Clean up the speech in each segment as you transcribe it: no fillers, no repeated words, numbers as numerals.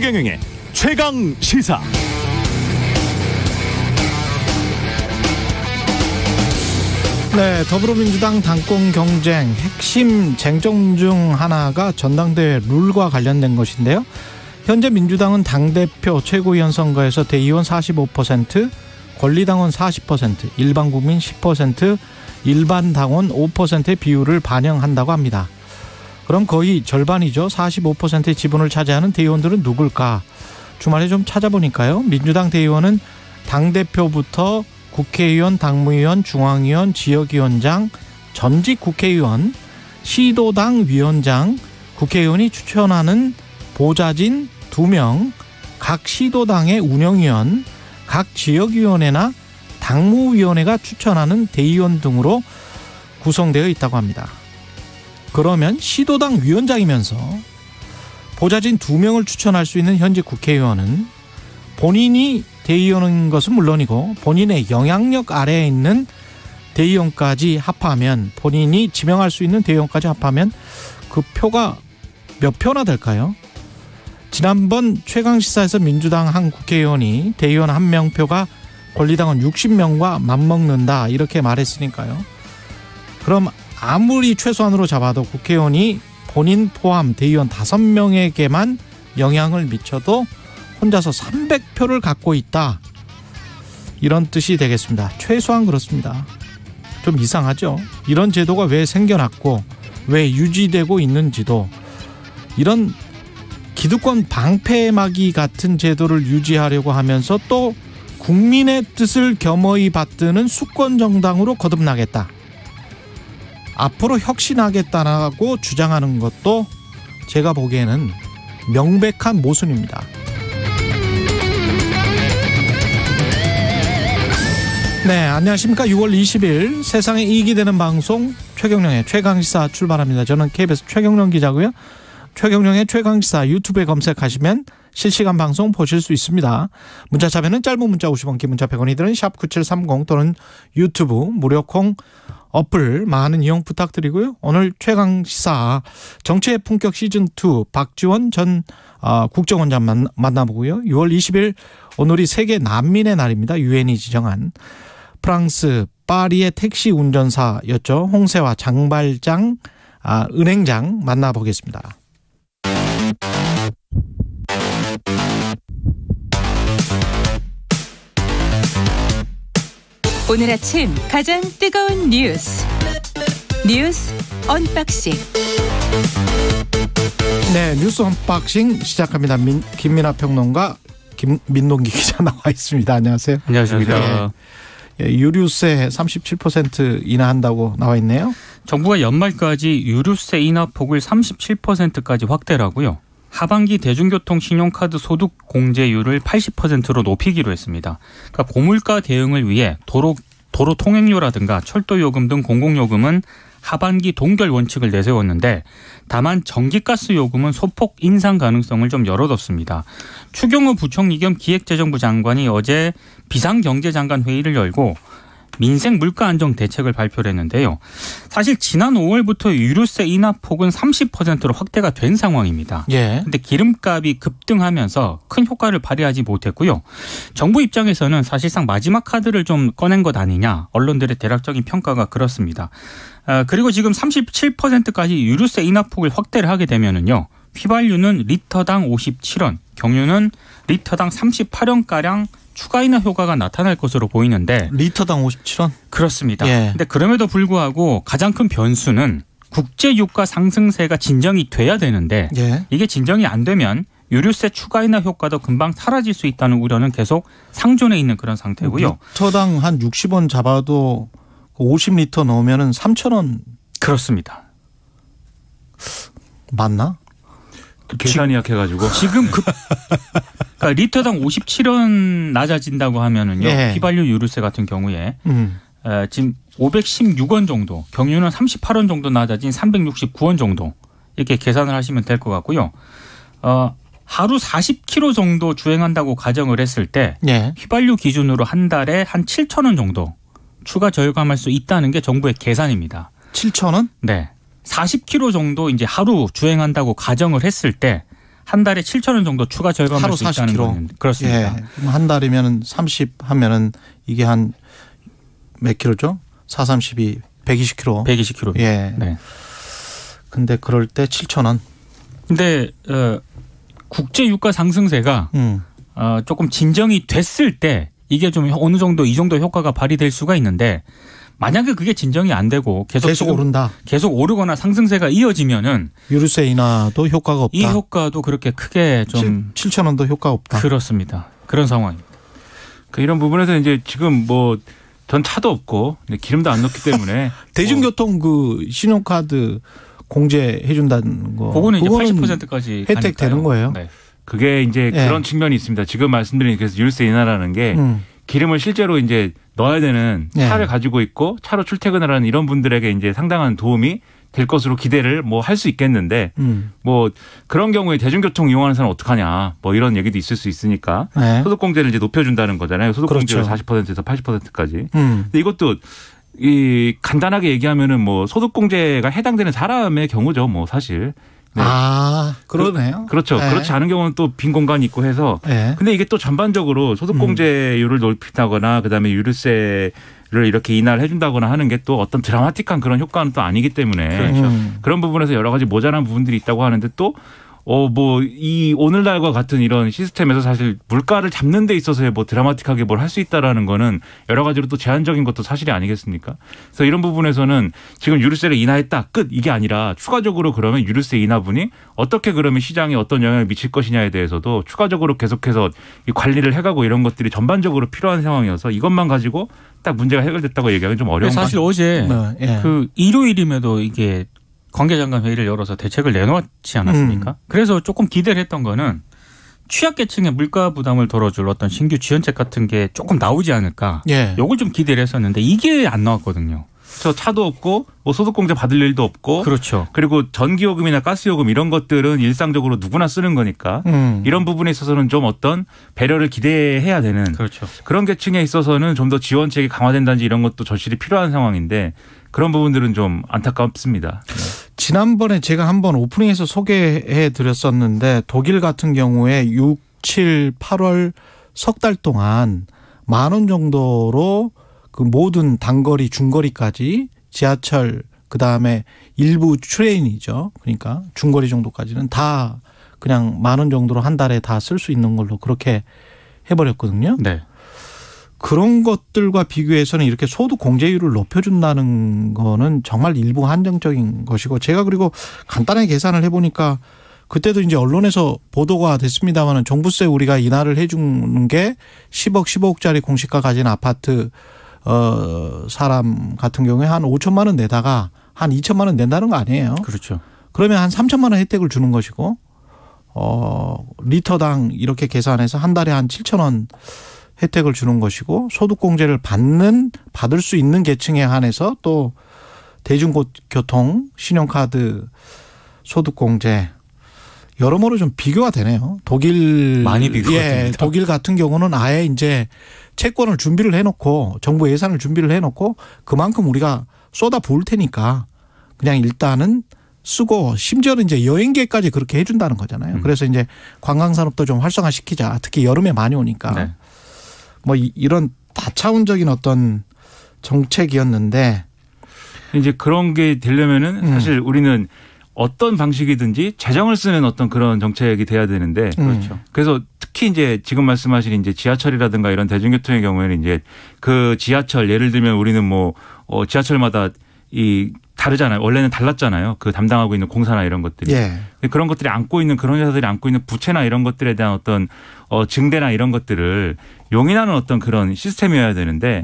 최경영의 최강 시사. 네, 더불어민주당 당권 경쟁 핵심 쟁점 중 하나가 전당대회 룰과 관련된 것인데요. 현재 민주당은 당대표 최고위원 선거에서 대의원 45%, 권리당원 40%, 일반 국민 10%, 일반 당원 5%의 비율을 반영한다고 합니다. 그럼 거의 절반이죠. 45%의 지분을 차지하는 대의원들은 누굴까? 주말에 좀 찾아보니까요. 민주당 대의원은 당대표부터 국회의원, 당무위원, 중앙위원, 지역위원장, 전직 국회의원, 시도당 위원장, 국회의원이 추천하는 보좌진 2명, 각 시도당의 운영위원, 각 지역위원회나 당무위원회가 추천하는 대의원 등으로 구성되어 있다고 합니다. 그러면 시도당 위원장이면서 보좌진 2명을 추천할 수 있는 현직 국회의원은 본인이 대의원인 것은 물론이고 본인의 영향력 아래에 있는 대의원까지 합하면, 본인이 지명할 수 있는 대의원까지 합하면 그 표가 몇 표나 될까요? 지난번 최강시사에서 민주당 한 국회의원이 대의원 1명 표가 권리당원 60명과 맞먹는다 이렇게 말했으니까요. 그럼 아무리 최소한으로 잡아도 국회의원이 본인 포함 대의원 5명에게만 영향을 미쳐도 혼자서 300표를 갖고 있다, 이런 뜻이 되겠습니다. 최소한 그렇습니다. 좀 이상하죠. 이런 제도가 왜 생겨났고 왜 유지되고 있는지도, 이런 기득권 방패막이 같은 제도를 유지하려고 하면서 또 국민의 뜻을 겸허히 받드는 수권 정당으로 거듭나겠다, 앞으로 혁신하겠다라고 주장하는 것도 제가 보기에는 명백한 모순입니다. 네, 안녕하십니까. 6월 20일 세상에 이익이 되는 방송 최경영의 최강시사 출발합니다. 저는 KBS 최경영 기자고요. 최경영의 최강시사 유튜브에 검색하시면 실시간 방송 보실 수 있습니다. 문자 참여는 짧은 문자 50원, 긴 문자 100원이 드는 샵9730 또는 유튜브 무료 콩 어플 많은 이용 부탁드리고요. 오늘 최강시사 정치의 품격 시즌2 박지원 전 국정원장 만나보고요. 6월 20일 오늘이 세계 난민의 날입니다. 유엔이 지정한. 프랑스 파리의 택시 운전사였죠. 홍세화 장발장 은행장 만나보겠습니다. 오늘 아침 가장 뜨거운 뉴스 언박싱. 네, 뉴스 언박싱 시작합니다. 김민하 평론가, 민동기 기자 나와 있습니다. 안녕하세요. 안녕하십니까. 예, 유류세 37% 인하한다고 나와 있네요. 정부가 연말까지 유류세 인하 폭을 37%까지 확대를 하고요. 하반기 대중교통 신용카드 소득 공제율을 80%로 높이기로 했습니다. 그러니까 고물가 대응을 위해 도로 통행료라든가 철도 요금 등 공공요금은 하반기 동결 원칙을 내세웠는데, 다만 전기가스 요금은 소폭 인상 가능성을 좀 열어뒀습니다. 추경호 부총리 겸 기획재정부 장관이 어제 비상경제장관 회의를 열고 민생 물가 안정 대책을 발표를 했는데요. 사실 지난 5월부터 유류세 인하 폭은 30%로 확대가 된 상황입니다. 그런데 기름값이 급등하면서 큰 효과를 발휘하지 못했고요. 정부 입장에서는 사실상 마지막 카드를 좀 꺼낸 것 아니냐, 언론들의 대략적인 평가가 그렇습니다. 그리고 지금 37%까지 유류세 인하 폭을 확대를 하게 되면은요, 휘발유는 리터당 57원, 경유는 리터당 38원가량 추가 인하 효과가 나타날 것으로 보이는데, 리터당 57원? 그렇습니다. 그런데 그럼에도 불구하고 가장 큰 변수는 국제유가 상승세가 진정이 돼야 되는데 이게 진정이 안 되면 유류세 추가 인하 효과도 금방 사라질 수 있다는 우려는 계속 상존해 있는 그런 상태고요. 리터당 한 60원 잡아도 50리터 넣으면 3,000원. 그렇습니다. 맞나? 계산이 약해가지고 지금 그러니까 리터당 57원 낮아진다고 하면은요, 휘발유 유류세 같은 경우에 지금 516원 정도, 경유는 38원 정도 낮아진 369원 정도, 이렇게 계산을 하시면 될 것 같고요. 하루 40km 정도 주행한다고 가정을 했을 때 휘발유 기준으로 한 달에 한 7,000원 정도 추가 절감할 수 있다는 게 정부의 계산입니다. 7,000원? 네. 40km 정도 이제 하루 주행한다고 가정을 했을 때 한 달에 7천 원 정도 추가 절감할 하루 수 있다는 40km. 거는 그렇습니다. 예. 그럼 한 달이면 30 하면은 이게 한 몇 킬로죠? 4, 32, 120km. 120km. 예. 네. 근데 그럴 때 7천 원. 근데 국제 유가 상승세가 조금 진정이 됐을 때 이게 좀 어느 정도 이 정도 효과가 발휘될 수가 있는데 만약에 그게 진정이 안 되고 계속 오른다. 계속 오르거나 상승세가 이어지면은 유류세 인하도 효과가 없다. 이 효과도 그렇게 크게 좀 7천 원도 효과 없다. 그렇습니다. 그런 상황입니다. 그러니까 이런 부분에서 이제 지금 뭐 전 차도 없고 기름도 안 넣기 때문에 대중교통 그 신용카드 공제해 준다는 거. 그거는 이제 80%까지 혜택 되는 거예요. 네. 그게 이제 예. 그런 측면이 있습니다. 지금 말씀드린 그래서 유류세 인하라는 게 기름을 실제로 이제 넣어야 되는 차를 가지고 있고 차로 출퇴근을 하는 이런 분들에게 이제 상당한 도움이 될 것으로 기대를 뭐 할 수 있겠는데 뭐 그런 경우에 대중교통 이용하는 사람은 어떡하냐 뭐 이런 얘기도 있을 수 있으니까 네. 소득공제를 이제 높여준다는 거잖아요. 소득공제를 그렇죠. 40%에서 80%까지. 근데 이것도 이 간단하게 얘기하면은 뭐 소득공제가 해당되는 사람의 경우죠. 뭐 사실. 네. 아, 그러네요. 그렇죠. 네. 그렇지 않은 경우는 또 빈 공간이 있고 해서. 네. 근데 이게 또 전반적으로 소득공제율을 높인다거나 그다음에 유류세를 이렇게 인하를 해준다거나 하는 게 또 어떤 드라마틱한 그런 효과는 또 아니기 때문에 그렇죠. 그런 부분에서 여러 가지 모자란 부분들이 있다고 하는데 또 뭐 이 오늘날과 같은 이런 시스템에서 사실 물가를 잡는 데 있어서의 뭐 드라마틱하게 뭘 할 수 있다라는 거는 여러 가지로 또 제한적인 것도 사실이 아니겠습니까? 그래서 이런 부분에서는 지금 유류세를 인하했다 끝 이게 아니라 추가적으로 그러면 유류세 인하분이 어떻게 그러면 시장에 어떤 영향을 미칠 것이냐에 대해서도 추가적으로 계속해서 이 관리를 해가고 이런 것들이 전반적으로 필요한 상황이어서 이것만 가지고 딱 문제가 해결됐다고 얘기하기는 좀 어려운 것 사실 어제 예. 그 일요일임에도 이게 관계장관 회의를 열어서 대책을 내놓지 않았습니까? 그래서 조금 기대를 했던 거는 취약계층의 물가 부담을 덜어줄 어떤 신규 지원책 같은 게 조금 나오지 않을까. 예. 요걸 좀 기대를 했었는데 이게 안 나왔거든요. 저 차도 없고 뭐 소득공제 받을 일도 없고 그렇죠. 그리고 전기요금이나 가스요금 이런 것들은 일상적으로 누구나 쓰는 거니까 이런 부분에 있어서는 좀 어떤 배려를 기대해야 되는 그렇죠. 그런 계층에 있어서는 좀 더 지원책이 강화된다든지 이런 것도 절실히 필요한 상황인데 그런 부분들은 좀 안타깝습니다. 지난번에 제가 한번 오프닝에서 소개해 드렸었는데 독일 같은 경우에 6, 7, 8월 석 달 동안 10,000원 정도로 그 모든 단거리, 중거리까지 지하철 그다음에 일부 트레인이죠. 그러니까 중거리 정도까지는 다 그냥 10,000원 정도로 한 달에 다 쓸 수 있는 걸로 그렇게 해버렸거든요. 네. 그런 것들과 비교해서는 이렇게 소득 공제율을 높여준다는 거는 정말 일부 한정적인 것이고 제가 그리고 간단하게 계산을 해보니까 그때도 이제 언론에서 보도가 됐습니다마는 종부세 우리가 인하를 해주는 게 10억, 15억짜리 공시가 가진 아파트 사람 같은 경우에 한 5천만 원 내다가 한 2천만 원 낸다는 거 아니에요. 그렇죠. 그러면 한 3천만 원 혜택을 주는 것이고 리터당 이렇게 계산해서 한 달에 한 7천 원 혜택을 주는 것이고 소득공제를 받을 수 있는 계층에 한해서 또 대중교통 신용카드 소득공제 여러모로 좀 비교가 되네요. 독일 많이 비교가 됩니다. 독일 같은 경우는 아예 이제 채권을 준비를 해놓고 정부 예산을 준비를 해놓고 그만큼 우리가 쏟아 부을 테니까 그냥 일단은 쓰고 심지어는 이제 여행객까지 그렇게 해준다는 거잖아요. 그래서 이제 관광산업도 좀 활성화시키자. 특히 여름에 많이 오니까. 네. 뭐 이런 다차원적인 어떤 정책이었는데 이제 그런 게 되려면은 사실 우리는 어떤 방식이든지 재정을 쓰는 어떤 그런 정책이 돼야 되는데 그렇죠. 그래서 특히 이제 지금 말씀하신 이제 지하철이라든가 이런 대중교통의 경우에는 이제 그 지하철 예를 들면 우리는 뭐 지하철마다 이 다르잖아요. 원래는 달랐잖아요. 그 담당하고 있는 공사나 이런 것들이. 예. 그런 것들이 안고 있는 그런 회사들이 안고 있는 부채나 이런 것들에 대한 어떤 증대나 이런 것들을 용인하는 어떤 그런 시스템이어야 되는데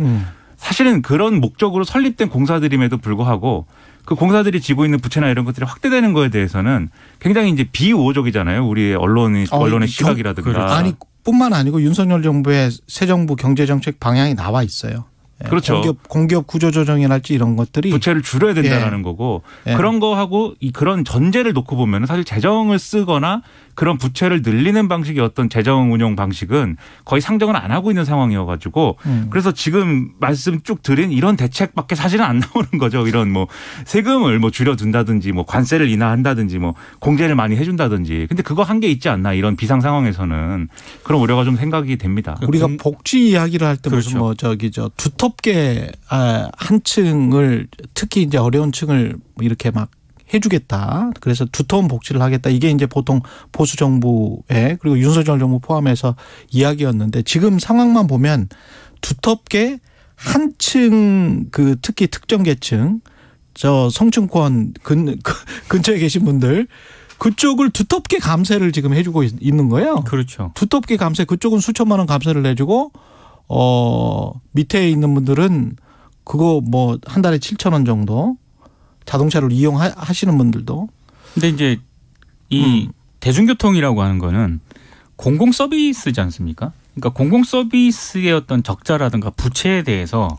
사실은 그런 목적으로 설립된 공사들임에도 불구하고 그 공사들이 지고 있는 부채나 이런 것들이 확대되는 거에 대해서는 굉장히 이제 비우호적이잖아요. 우리의 언론의 시각이라든가. 아니 뿐만 아니고 윤석열 정부의 새 정부 경제정책 방향이 나와 있어요. 그렇죠. 공기업 구조조정이랄지 이런 것들이 부채를 줄여야 된다라는 거고 그런 거하고 그런 전제를 놓고 보면 사실 재정을 쓰거나 그런 부채를 늘리는 방식의 어떤 재정 운용 방식은 거의 상정을 안 하고 있는 상황이어가지고 그래서 지금 말씀 쭉 드린 이런 대책밖에 사실은 안 나오는 거죠. 이런 뭐 세금을 뭐 줄여둔다든지 뭐 관세를 인하한다든지 뭐 공제를 많이 해준다든지. 근데 그거 한 게 있지 않나 이런 비상 상황에서는 그런 우려가 좀 생각이 됩니다. 우리가 복지 이야기를 할 때 무슨 뭐 두텁게 한층을 특히 이제 어려운 층을 이렇게 막 해주겠다. 그래서 두터운 복지를 하겠다. 이게 이제 보통 보수 정부의 그리고 윤석열 정부 포함해서 이야기였는데 지금 상황만 보면 두텁게 한층 그 특히 특정 계층 저 성층권 근처에 계신 분들 그쪽을 두텁게 감세를 지금 해주고 있는 거예요. 그렇죠. 두텁게 감세 그쪽은 수천만 원 감세를 내주고 밑에 있는 분들은 그거 뭐 한 달에 7,000원 정도 자동차를 이용하시는 분들도. 근데 이제 이 대중교통이라고 하는 거는 공공 서비스지 않습니까? 그러니까 공공 서비스의 어떤 적자라든가 부채에 대해서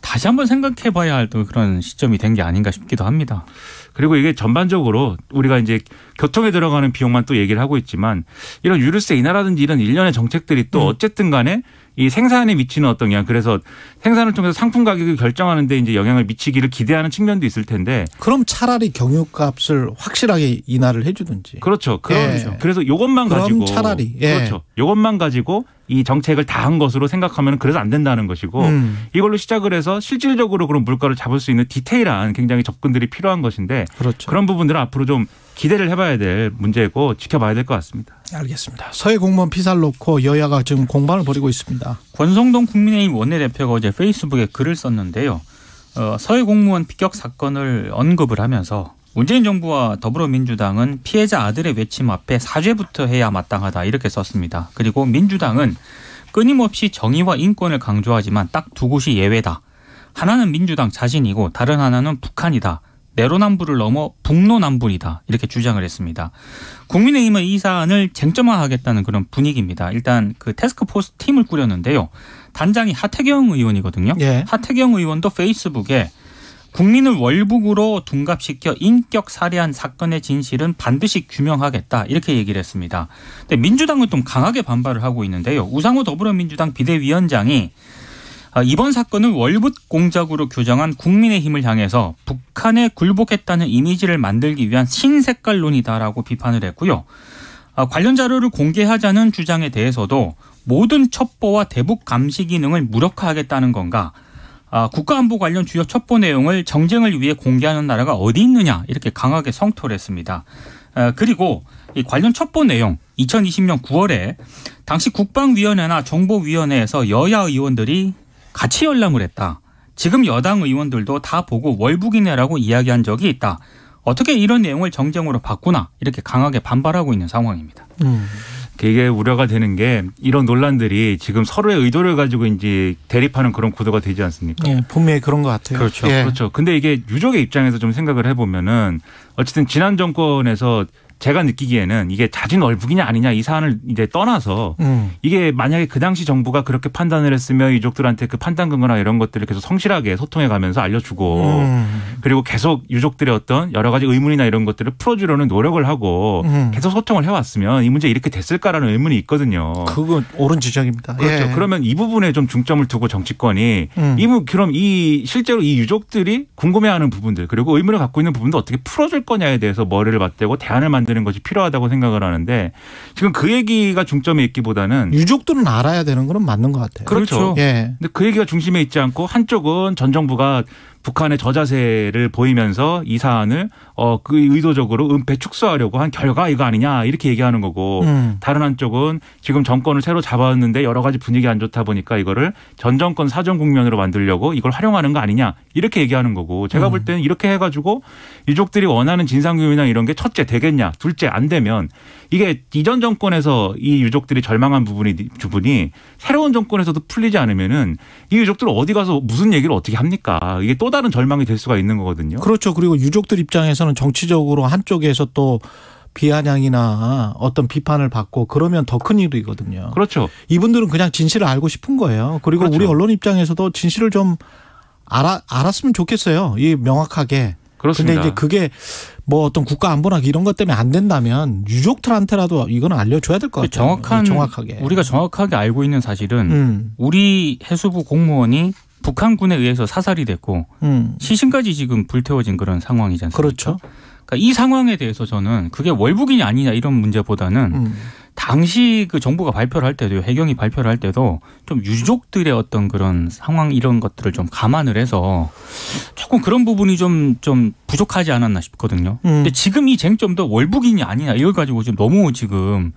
다시 한번 생각해 봐야 할 또 그런 시점이 된 게 아닌가 싶기도 합니다. 그리고 이게 전반적으로 우리가 이제 교통에 들어가는 비용만 또 얘기를 하고 있지만 이런 유류세 인하라든지 이런 일련의 정책들이 또 어쨌든 간에 이 생산에 미치는 어떤 영향 그래서 생산을 통해서 상품 가격을 결정하는 데 이제 영향을 미치기를 기대하는 측면도 있을 텐데 그럼 차라리 경유값을 확실하게 인하를 해 주든지. 그렇죠. 그래서 이것만 가지고 차라리 그렇죠. 이것만 가지고 이 정책을 다 한 것으로 생각하면 그래서 안 된다는 것이고 이걸로 시작을 해서 실질적으로 그런 물가를 잡을 수 있는 디테일한 굉장히 접근들이 필요한 것인데 그렇죠. 그런 부분들은 앞으로 좀 기대를 해봐야 될 문제고 지켜봐야 될 것 같습니다. 알겠습니다. 서해 공무원 피살 놓고 여야가 지금 공방을 벌이고 있습니다. 권성동 국민의힘 원내대표가 어제 페이스북에 글을 썼는데요. 서해 공무원 피격 사건을 언급을 하면서 문재인 정부와 더불어민주당은 피해자 아들의 외침 앞에 사죄부터 해야 마땅하다 이렇게 썼습니다. 그리고 민주당은 끊임없이 정의와 인권을 강조하지만 딱 두 곳이 예외다. 하나는 민주당 자신이고 다른 하나는 북한이다. 내로남불을 넘어 북로남불이다. 이렇게 주장을 했습니다. 국민의힘은 이 사안을 쟁점화하겠다는 그런 분위기입니다. 일단 그 태스크포스 팀을 꾸렸는데요. 단장이 하태경 의원이거든요. 예. 하태경 의원도 페이스북에 국민을 월북으로 둔갑시켜 인격 살해한 사건의 진실은 반드시 규명하겠다 이렇게 얘기를 했습니다. 근데 민주당은 좀 강하게 반발을 하고 있는데요. 우상호 더불어민주당 비대위원장이 이번 사건은 월북 공작으로 규정한 국민의힘을 향해서 북한에 굴복했다는 이미지를 만들기 위한 신색깔론이다라고 비판을 했고요. 관련 자료를 공개하자는 주장에 대해서도 모든 첩보와 대북 감시 기능을 무력화하겠다는 건가? 국가안보 관련 주요 첩보 내용을 정쟁을 위해 공개하는 나라가 어디 있느냐 이렇게 강하게 성토를 했습니다. 그리고 이 관련 첩보 내용 2020년 9월에 당시 국방위원회나 정보위원회에서 여야 의원들이 같이 열람을 했다. 지금 여당 의원들도 다 보고 월북이네라고 이야기한 적이 있다. 어떻게 이런 내용을 정쟁으로 바꾸나 이렇게 강하게 반발하고 있는 상황입니다. 이게 우려가 되는 게 이런 논란들이 지금 서로의 의도를 가지고 이제 대립하는 그런 구도가 되지 않습니까? 예, 분명히 그런 것 같아요. 그렇죠. 예. 그렇죠. 근데 이게 유족의 입장에서 좀 생각을 해보면은 어쨌든 지난 정권에서 제가 느끼기에는 이게 자진 월북이냐 아니냐 이 사안을 이제 떠나서 이게 만약에 그 당시 정부가 그렇게 판단을 했으면 유족들한테 그 판단 근거나 이런 것들을 계속 성실하게 소통해 가면서 알려주고 그리고 계속 유족들의 어떤 여러 가지 의문이나 이런 것들을 풀어주려는 노력을 하고 계속 소통을 해왔으면 이 문제 이렇게 됐을까라는 의문이 있거든요. 그건 옳은 지적입니다. 그렇죠. 예. 그러면 이 부분에 좀 중점을 두고 정치권이 그럼 실제로 이 유족들이 궁금해하는 부분들 그리고 의문을 갖고 있는 부분도 어떻게 풀어줄 거냐에 대해서 머리를 맞대고 대안을 만드는 것이 필요하다고 생각을 하는데 지금 그 얘기가 중점에 있기보다는 유족들은 알아야 되는 건 맞는 것 같아요. 그렇죠. 예. 근데 그 얘기가 중심에 있지 않고 한쪽은 전 정부가 북한의 저자세를 보이면서 이 사안을 그 의도적으로 은폐 축소하려고 한 결과 이거 아니냐 이렇게 얘기하는 거고 다른 한쪽은 지금 정권을 새로 잡았는데 여러 가지 분위기 안 좋다 보니까 이거를 전 정권 사정 국면으로 만들려고 이걸 활용하는 거 아니냐 이렇게 얘기하는 거고 제가 볼 때는 이렇게 해가지고 유족들이 원하는 진상규명이나 이런 게 첫째 되겠냐 둘째 안 되면 이게 이전 정권에서 이 유족들이 절망한 부분이 새로운 정권에서도 풀리지 않으면은 이 유족들 어디 가서 무슨 얘기를 어떻게 합니까? 이게 또 다른 절망이 될 수가 있는 거거든요. 그렇죠. 그리고 유족들 입장에서는 정치적으로 한쪽에서 또 비아냥이나 어떤 비판을 받고 그러면 더 큰 일이거든요. 그렇죠. 이분들은 그냥 진실을 알고 싶은 거예요. 그리고 그렇죠. 우리 언론 입장에서도 진실을 좀 알았으면 좋겠어요. 이 명확하게. 그렇습니다. 근데 이제 그게 뭐 어떤 국가 안보나 이런 것 때문에 안 된다면 유족들한테라도 이건 알려줘야 될 것 같아요. 정확하게. 우리가 정확하게 알고 있는 사실은 우리 해수부 공무원이 북한군에 의해서 사살이 됐고 시신까지 지금 불태워진 그런 상황이지 않습니까? 그렇죠. 그러니까 이 상황에 대해서 저는 그게 월북인이 아니냐 이런 문제보다는 당시 그 정부가 발표를 할 때도 해경이 발표를 할 때도 좀 유족들의 어떤 그런 상황 이런 것들을 좀 감안을 해서 조금 그런 부분이 좀 부족하지 않았나 싶거든요. 근데 지금 이 쟁점도 월북인이 아니냐 이걸 가지고 지금 너무 지금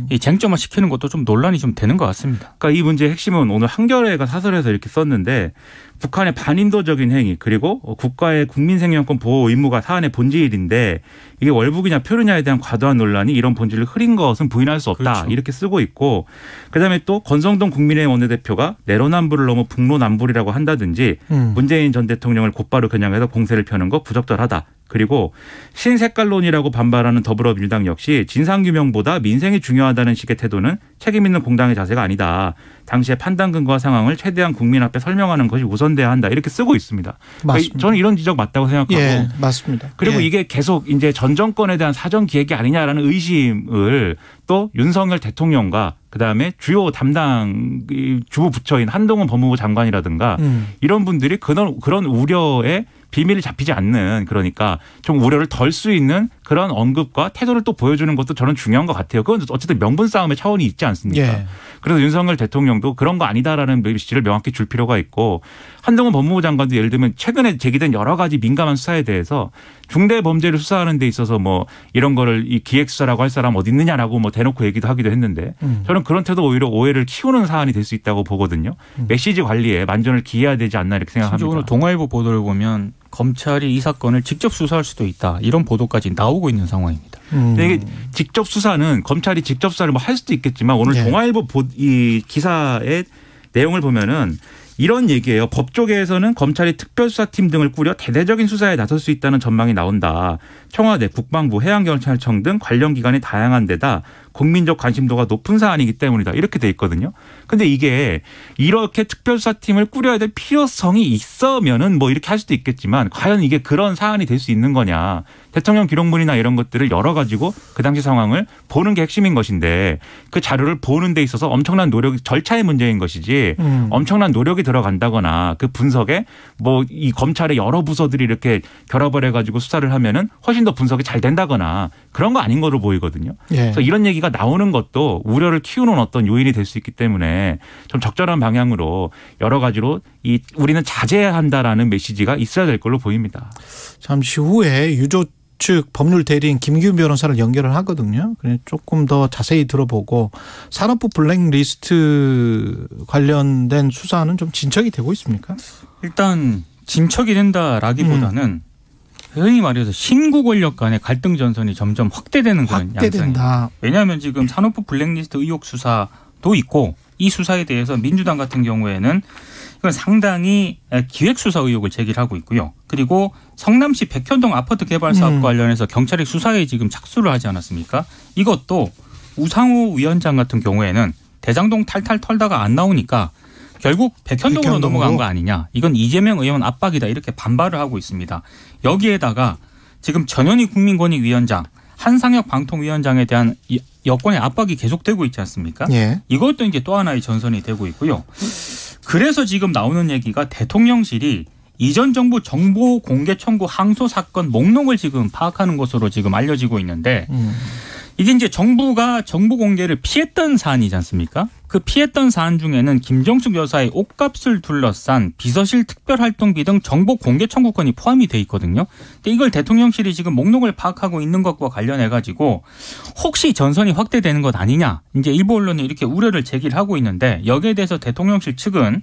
이 쟁점화 시키는 것도 좀 논란이 좀 되는 것 같습니다. 그러니까 이 문제의 핵심은 오늘 한겨레가 사설에서 이렇게 썼는데 북한의 반인도적인 행위 그리고 국가의 국민생명권 보호 의무가 사안의 본질인데 이게 월북이냐 표류냐에 대한 과도한 논란이 이런 본질을 흐린 것은 부인할 수 없다. 그렇죠. 이렇게 쓰고 있고 그다음에 또 권성동 국민의힘 원내대표가 내로남불을 넘어 북로남불이라고 한다든지 문재인 전 대통령을 곧바로 겨냥해서 공세를 펴는 거 부적절하다. 그리고 신색깔론이라고 반발하는 더불어민주당 역시 진상규명보다 민생이 중요하다는 식의 태도는 책임 있는 공당의 자세가 아니다. 당시의 판단 근거와 상황을 최대한 국민 앞에 설명하는 것이 우선돼야 한다. 이렇게 쓰고 있습니다. 그러니까 저는 이런 지적 맞다고 생각하고. 예, 맞습니다. 그리고 예. 이게 계속 이제 전 정권에 대한 사전 기획이 아니냐라는 의심을 또 윤석열 대통령과 그다음에 주요 담당 주부 부처인 한동훈 법무부 장관이라든가 이런 분들이 그런 우려에 비밀이 잡히지 않는 그러니까 좀 우려를 덜 수 있는 그런 언급과 태도를 또 보여주는 것도 저는 중요한 것 같아요. 그건 어쨌든 명분 싸움의 차원이 있지 않습니까? 예. 그래서 윤석열 대통령도 그런 거 아니다라는 메시지를 명확히 줄 필요가 있고 한동훈 법무부 장관도 예를 들면 최근에 제기된 여러 가지 민감한 수사에 대해서 중대 범죄를 수사하는 데 있어서 뭐 이런 거를 이 기획수사라고 할 사람 어디 있느냐라고 뭐 대놓고 얘기도 하기도 했는데 저는 그런 태도 오히려 오해를 키우는 사안이 될 수 있다고 보거든요. 메시지 관리에 만전을 기해야 되지 않나 이렇게 생각합니다. 오늘 동아일보 보도를 보면 검찰이 이 사건을 직접 수사할 수도 있다. 이런 보도까지 나오고 있는 상황입니다. 근데 이게 직접 수사는 검찰이 직접 수사를 뭐 할 수도 있겠지만 오늘 네. 동아일보 이 기사의 내용을 보면은 이런 얘기예요. 법조계에서는 검찰이 특별수사팀 등을 꾸려 대대적인 수사에 나설 수 있다는 전망이 나온다. 청와대, 국방부, 해양경찰청 등 관련 기관이 다양한 데다 국민적 관심도가 높은 사안이기 때문이다. 이렇게 돼 있거든요. 근데 이게 이렇게 특별수사팀을 꾸려야 될 필요성이 있으면은 뭐 이렇게 할 수도 있겠지만 과연 이게 그런 사안이 될 수 있는 거냐. 대통령 기록물이나 이런 것들을 열어가지고 그 당시 상황을 보는 게 핵심인 것인데 그 자료를 보는 데 있어서 엄청난 노력이 절차의 문제인 것이지 엄청난 노력이 들어간다거나 그 분석에 뭐 이 검찰의 여러 부서들이 이렇게 결합을 해가지고 수사를 하면은 훨씬 더 분석이 잘 된다거나 그런 거 아닌 거로 보이거든요. 예. 그래서 이런 얘기가 나오는 것도 우려를 키우는 어떤 요인이 될 수 있기 때문에 좀 적절한 방향으로 여러 가지로 우리는 자제해야 한다라는 메시지가 있어야 될 걸로 보입니다. 잠시 후에 유족 측 법률 대리인 김기훈 변호사를 연결을 하거든요. 그래서 조금 더 자세히 들어보고 산업부 블랙리스트 관련된 수사는 좀 진척이 되고 있습니까? 일단 진척이 된다라기보다는 흔히 말해서 신구 권력 간의 갈등 전선이 점점 확대되는 그런 확대된다. 양상입니다. 왜냐하면 지금 산업부 블랙리스트 의혹 수사도 있고 이 수사에 대해서 민주당 같은 경우에는 이건 상당히 기획수사 의혹을 제기하고 있고요. 그리고 성남시 백현동 아파트 개발 사업 관련해서 경찰이 수사에 지금 착수를 하지 않았습니까? 이것도 우상호 위원장 같은 경우에는 대장동 탈탈 털다가 안 나오니까 결국 백현동으로 넘어간 거 아니냐. 이건 이재명 의원 압박이다. 이렇게 반발을 하고 있습니다. 여기에다가 지금 전현희 국민권익위원장, 한상혁 방통위원장에 대한 여권의 압박이 계속되고 있지 않습니까? 예. 이것도 이제 또 하나의 전선이 되고 있고요. 그래서 지금 나오는 얘기가 대통령실이 이전 정부 정보 공개 청구 항소 사건 목록을 지금 파악하는 것으로 지금 알려지고 있는데 이게 이제 정부가 정보 공개를 피했던 사안이지 않습니까? 그 피했던 사안 중에는 김정숙 여사의 옷값을 둘러싼 비서실 특별활동비 등 정보 공개 청구권이 포함이 돼 있거든요. 근데 이걸 대통령실이 지금 목록을 파악하고 있는 것과 관련해 가지고 혹시 전선이 확대되는 것 아니냐. 이제 일부 언론이 이렇게 우려를 제기를 하고 있는데 여기에 대해서 대통령실 측은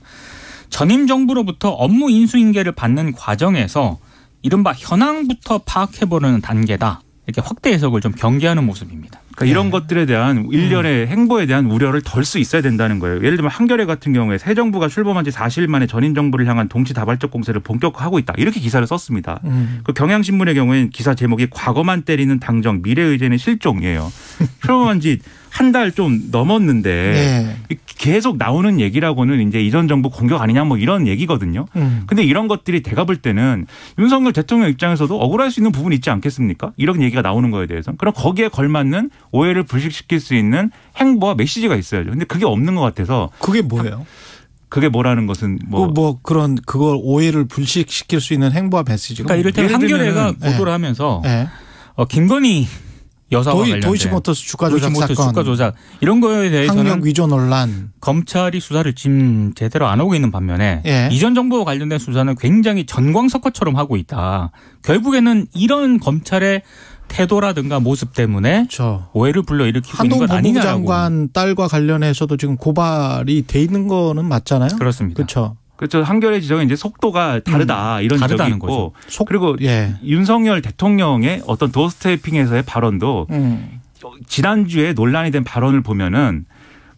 전임 정부로부터 업무 인수인계를 받는 과정에서 이른바 현황부터 파악해보려는 단계다. 이렇게 확대 해석을 좀 경계하는 모습입니다. 그러니까 이런 것들에 대한 일련의 행보에 대한 우려를 덜 수 있어야 된다는 거예요. 예를 들면 한겨레 같은 경우에 새 정부가 출범한 지 40일 만에 전임 정부를 향한 동시다발적 공세를 본격화하고 있다. 이렇게 기사를 썼습니다. 그 경향신문의 경우에는 기사 제목이 과거만 때리는 당정 미래의제는 실종이에요. 출범한 지 한 달 좀 넘었는데 계속 나오는 얘기라고는 이제 이전 정부 공격 아니냐 뭐 이런 얘기거든요. 근데 이런 것들이 내가 볼 때는 윤석열 대통령 입장에서도 억울할 수 있는 부분이 있지 않겠습니까? 이런 얘기가 나오는 거에 대해서. 그럼 거기에 걸맞는 오해를 불식시킬 수 있는 행보와 메시지가 있어야죠. 근데 그게 없는 것 같아서. 그게 뭐예요? 그게 뭐라는 것은 그런 그걸 오해를 불식시킬 수 있는 행보와 메시지가. 그러니까 이를테면 한겨레가 보도를 하면서 김건희 여사와 관련된 도이치모터스 주가 조작 사건, 주가 조작 이런 거에 대해서는 학력 위조 논란, 검찰이 수사를 지금 제대로 안 하고 있는 반면에 이전 정부와 관련된 수사는 굉장히 전광석화처럼 하고 있다. 결국에는 이런 검찰의 태도라든가 모습 때문에 그렇죠. 오해를 불러일으키고 있는 것 아니냐라고. 한동훈 법무부 장관 딸과 관련해서도 지금 고발이 돼 있는 거는 맞잖아요. 그렇습니다. 그렇죠. 그렇죠. 한겨레 지적은 이제 속도가 다르다 이런 지적이 있고 그리고 윤석열 대통령의 어떤 도어스태핑에서의 발언도 지난주에 논란이 된 발언을 보면은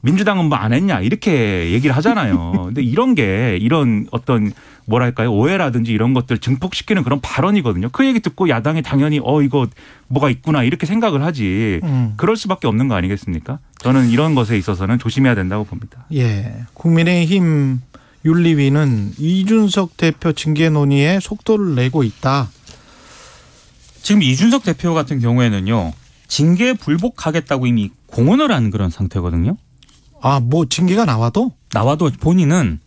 민주당은 뭐 안 했냐 이렇게 얘기를 하잖아요. 근데 이런 어떤 뭐랄까요 오해라든지 이런 것들 증폭시키는 그런 발언이거든요. 그 얘기 듣고 야당이 당연히 이거 뭐가 있구나 이렇게 생각을 하지. 그럴 수밖에 없는 거 아니겠습니까? 저는 이런 것에 있어서는 조심해야 된다고 봅니다. 예, 국민의힘 윤리위는 이준석 대표 징계 논의에 속도를 내고 있다. 지금 이준석 대표 같은 경우에는요. 징계 불복하겠다고 이미 공언을 한 그런 상태거든요. 뭐 징계가 나와도 본인은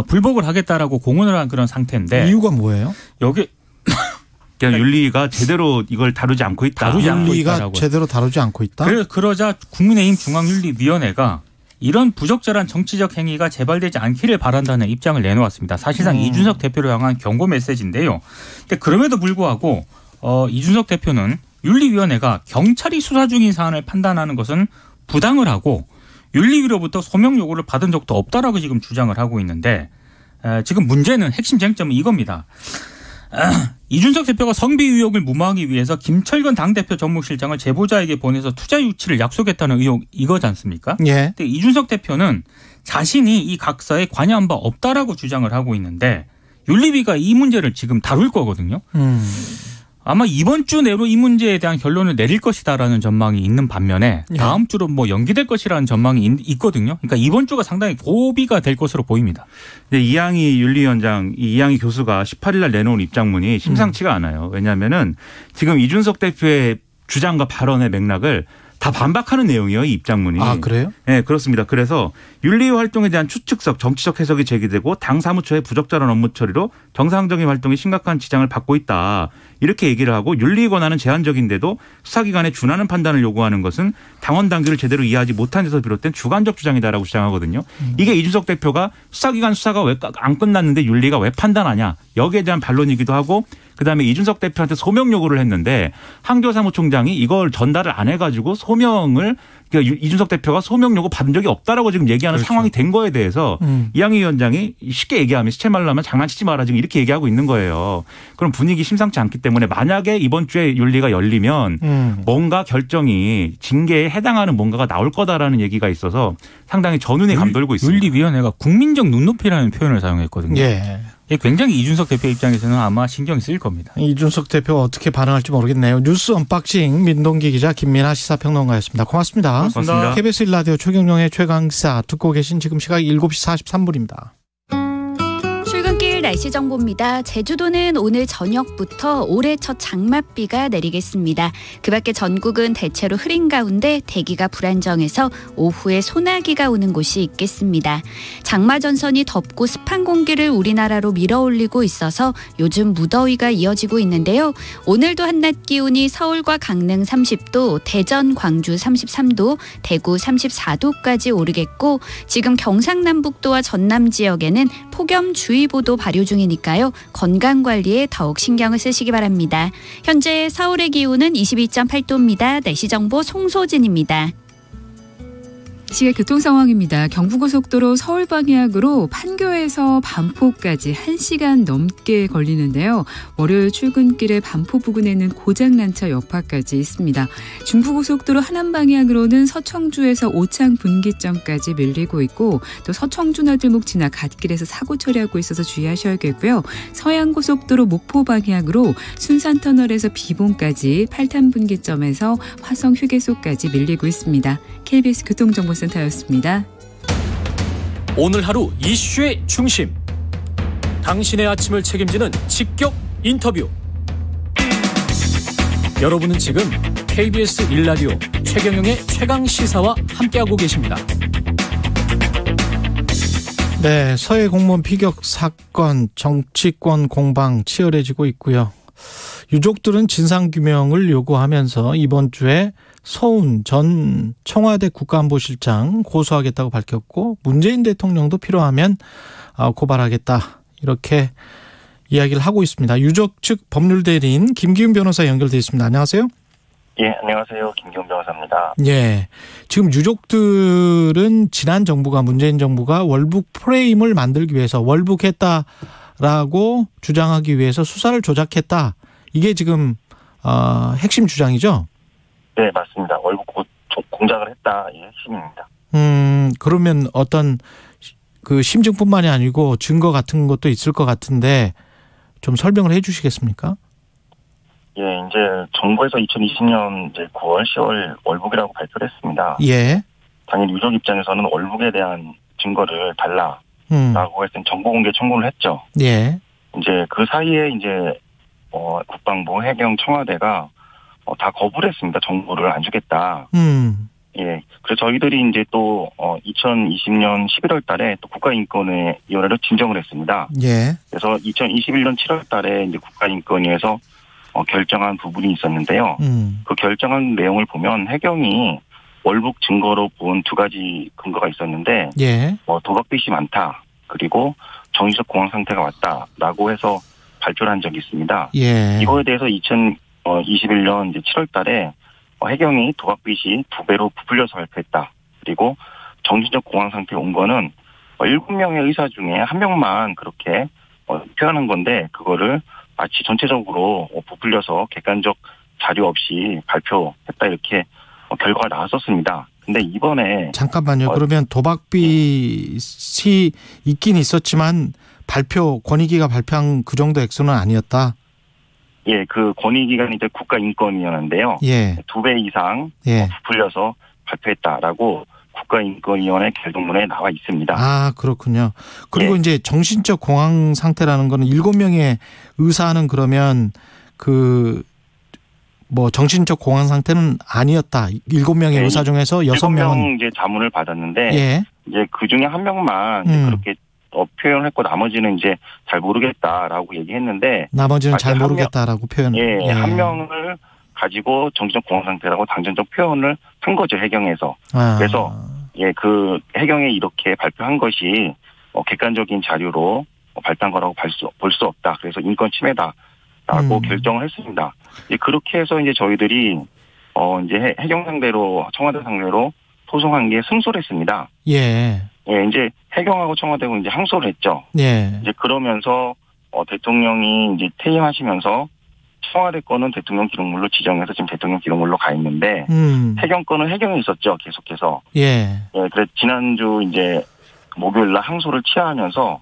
불복을 하겠다라고 공언을 한 그런 상태인데. 이유가 뭐예요? 여기 그냥 윤리위가 제대로 이걸 다루지 않고 있다. 윤리위가 제대로 다루지 않고 있다. 그러자 국민의힘 중앙윤리위원회가 이런 부적절한 정치적 행위가 재발되지 않기를 바란다는 입장을 내놓았습니다. 사실상 이준석 대표를 향한 경고 메시지인데요. 근데 그럼에도 불구하고 이준석 대표는 윤리위원회가 경찰이 수사 중인 사안을 판단하는 것은 부당을 하고 윤리위로부터 소명 요구를 받은 적도 없다라고 지금 주장을 하고 있는데 지금 문제는 핵심 쟁점은 이겁니다. 이준석 대표가 성비 의혹을 무마하기 위해서 김철근 당대표 전무실장을 제보자에게 보내서 투자 유치를 약속했다는 의혹 이거지 않습니까? 예. 근데 이준석 대표는 자신이 이 각서에 관여한 바 없다라고 주장을 하고 있는데 윤리위가 이 문제를 지금 다룰 거거든요. 아마 이번 주 내로 이 문제에 대한 결론을 내릴 것이다라는 전망이 있는 반면에 다음 주로 연기될 것이라는 전망이 있거든요. 그러니까 이번 주가 상당히 고비가 될 것으로 보입니다. 네, 이양희 윤리위원장, 이양희 교수가 18일 날 내놓은 입장문이 심상치가 않아요. 왜냐하면은 지금 이준석 대표의 주장과 발언의 맥락을 다 반박하는 내용이에요, 이 입장문이. 그래요? 네, 그렇습니다. 그래서 윤리위 활동에 대한 추측성, 정치적 해석이 제기되고 당 사무처의 부적절한 업무 처리로 정상적인 활동이 심각한 지장을 받고 있다. 이렇게 얘기를 하고 윤리위 권한은 제한적인데도 수사기관에 준하는 판단을 요구하는 것은 당원 당규를 제대로 이해하지 못한 데서 비롯된 주관적 주장이다라고 주장하거든요. 이게 이준석 대표가 수사기관 수사가 왜 안 끝났는데 윤리가 왜 판단하냐. 여기에 대한 반론이기도 하고 그다음에 이준석 대표한테 소명 요구를 했는데 한교 사무총장이 이걸 전달을 안 해가지고 소명을 그러니까 이준석 대표가 소명 요구 받은 적이 없다라고 지금 얘기하는 상황이 된 거에 대해서 이양희 위원장이 쉽게 얘기하면 시체말로 하면 장난치지 마라 지금 이렇게 얘기하고 있는 거예요. 그럼 분위기 심상치 않기 때문에 만약에 이번 주에 윤리가 열리면 뭔가 결정이 징계에 해당하는 뭔가가 나올 거다라는 얘기가 있어서 상당히 전운이 감돌고 있습니다. 윤리위원회가 국민적 눈높이라는 표현을 사용했거든요. 예. 굉장히 이준석 대표 입장에서는 아마 신경이 쓰일 겁니다. 이준석 대표가 어떻게 반응할지 모르겠네요. 뉴스 언박싱 민동기 기자 김민아 시사평론가였습니다. 고맙습니다. 고맙습니다. KBS 1라디오 최경영의 최강시사 듣고 계신 지금 시각 7시 43분입니다. 출근길 날씨 정보입니다. 제주도는 오늘 저녁부터 올해 첫 장맛비가 내리겠습니다. 그 밖에 전국은 대체로 흐린 가운데 대기가 불안정해서 오후에 소나기가 오는 곳이 있겠습니다. 장마 전선이 덥고 습한 공기를 우리나라로 밀어올리고 있어서 요즘 무더위가 이어지고 있는데요. 오늘도 한낮 기온이 서울과 강릉 30도, 대전, 광주 33도, 대구 34도까지 오르겠고 지금 경상남북도와 전남 지역에는 폭염주의보도 발효 중이니까요. 건강관리에 더욱 신경을 쓰시기 바랍니다. 현재 서울의 기온은 22.8도입니다. 날씨 정보 송소진입니다. 시의 교통 상황입니다. 경부고속도로 서울 방향으로 판교에서 반포까지 1시간 넘게 걸리는데요. 월요일 출근길에 반포 부근에는 고장난 차 여파까지 있습니다. 중부고속도로 하남 방향으로는 서청주에서 오창 분기점까지 밀리고 있고 또 서청주 나들목 지나 갓길에서 사고 처리하고 있어서 주의하셔야겠고요. 서양고속도로 목포 방향으로 순산터널에서 비봉까지 8탄 분기점에서 화성 휴게소까지 밀리고 있습니다. KBS 교통정보센터였습니다. 오늘 하루 이슈의 중심. 당신의 아침을 책임지는 직격 인터뷰. 여러분은 지금 KBS 1라디오 최경영의 최강시사와 함께하고 계십니다. 네, 서해 공무원 피격 사건 정치권 공방 치열해지고 있고요. 유족들은 진상규명을 요구하면서 이번 주에 서훈 전 청와대 국가안보실장 고소하겠다고 밝혔고 문재인 대통령도 필요하면 고발하겠다 이렇게 이야기를 하고 있습니다. 유족 측 법률대리인 김기훈 변호사 연결돼 있습니다. 안녕하세요. 예, 안녕하세요. 김기훈 변호사입니다. 예, 지금 유족들은 지난 정부가 문재인 정부가 월북 프레임을 만들기 위해서 월북했다라고 주장하기 위해서 수사를 조작했다. 이게 지금 핵심 주장이죠? 네, 맞습니다. 월북 공작을 했다. 이게 핵심입니다. 그러면 어떤 그 심증뿐만이 아니고 증거 같은 것도 있을 것 같은데 좀 설명을 해 주시겠습니까? 예, 이제 정부에서 2020년 이제 9월, 10월 월북이라고 발표를 했습니다. 예. 당연히 유족 입장에서는 월북에 대한 증거를 달라라고 해서 정보 공개 청구를 했죠. 예. 이제 그 사이에 이제 국방부, 해경, 청와대가 다 거부를 했습니다. 정보를 안 주겠다. 예. 그래서 저희들이 이제 또 2020년 11월 달에 또 국가인권위원회로 진정을 했습니다. 예. 그래서 2021년 7월 달에 이제 국가인권위에서 결정한 부분이 있었는데요. 그 결정한 내용을 보면 해경이 월북 증거로 본 두 가지 근거가 있었는데, 예. 도박빚이 많다. 그리고 정신적 공황 상태가 왔다라고 해서 발표를 한 적이 있습니다. 예. 이거에 대해서 2021년 이제 7월 달에 해경이 도박빚이 2배로 부풀려서 발표했다. 그리고 정신적 공황 상태에 온 거는 7명의 의사 중에 1명만 그렇게 표현한 건데 그거를 마치 전체적으로 부풀려서 객관적 자료 없이 발표했다 이렇게 결과가 나왔었습니다. 근데 이번에 잠깐만요. 그러면 도박빚이 있긴 있었지만 권익위가 발표한 그 정도 액수는 아니었다. 예, 그 권익위가 이제 국가인권위원회인데요. 예. 2배 이상 예. 부풀려서 발표했다라고 국가인권위원회 결동문에 나와 있습니다. 아, 그렇군요. 그리고 예. 이제 정신적 공황 상태라는 거는 7명의 의사는 그러면 정신적 공황 상태는 아니었다. 7명의 네, 의사 중에서 6명은 7명 이제 자문을 받았는데 예. 이제 그 중에 1명만 그렇게 표현했고 나머지는 이제 잘 모르겠다라고 얘기했는데 나머지는 잘 모르겠다라고 표현. 예, 1명을 가지고 정신적 공황 상태라고 당전적 표현을 한 거죠, 해경에서. 그래서 예, 그 해경에 이렇게 발표한 것이 객관적인 자료로 발표한 거라고 볼 수 없다. 그래서 인권 침해다라고 결정을 했습니다. 그렇게 해서 이제 저희들이 이제 해경 상대로 청와대 상대로 소송한 게 승소를 했습니다. 예. 예, 이제 해경하고 청와대고 이제 항소를 했죠. 예. 이제 그러면서 대통령이 이제 퇴임하시면서 청와대 거는 대통령 기록물로 지정해서 지금 대통령 기록물로 가 있는데 해경 거는 해경에 있었죠. 계속해서. 예. 예, 그래서 지난주 이제 목요일 날 항소를 취하하면서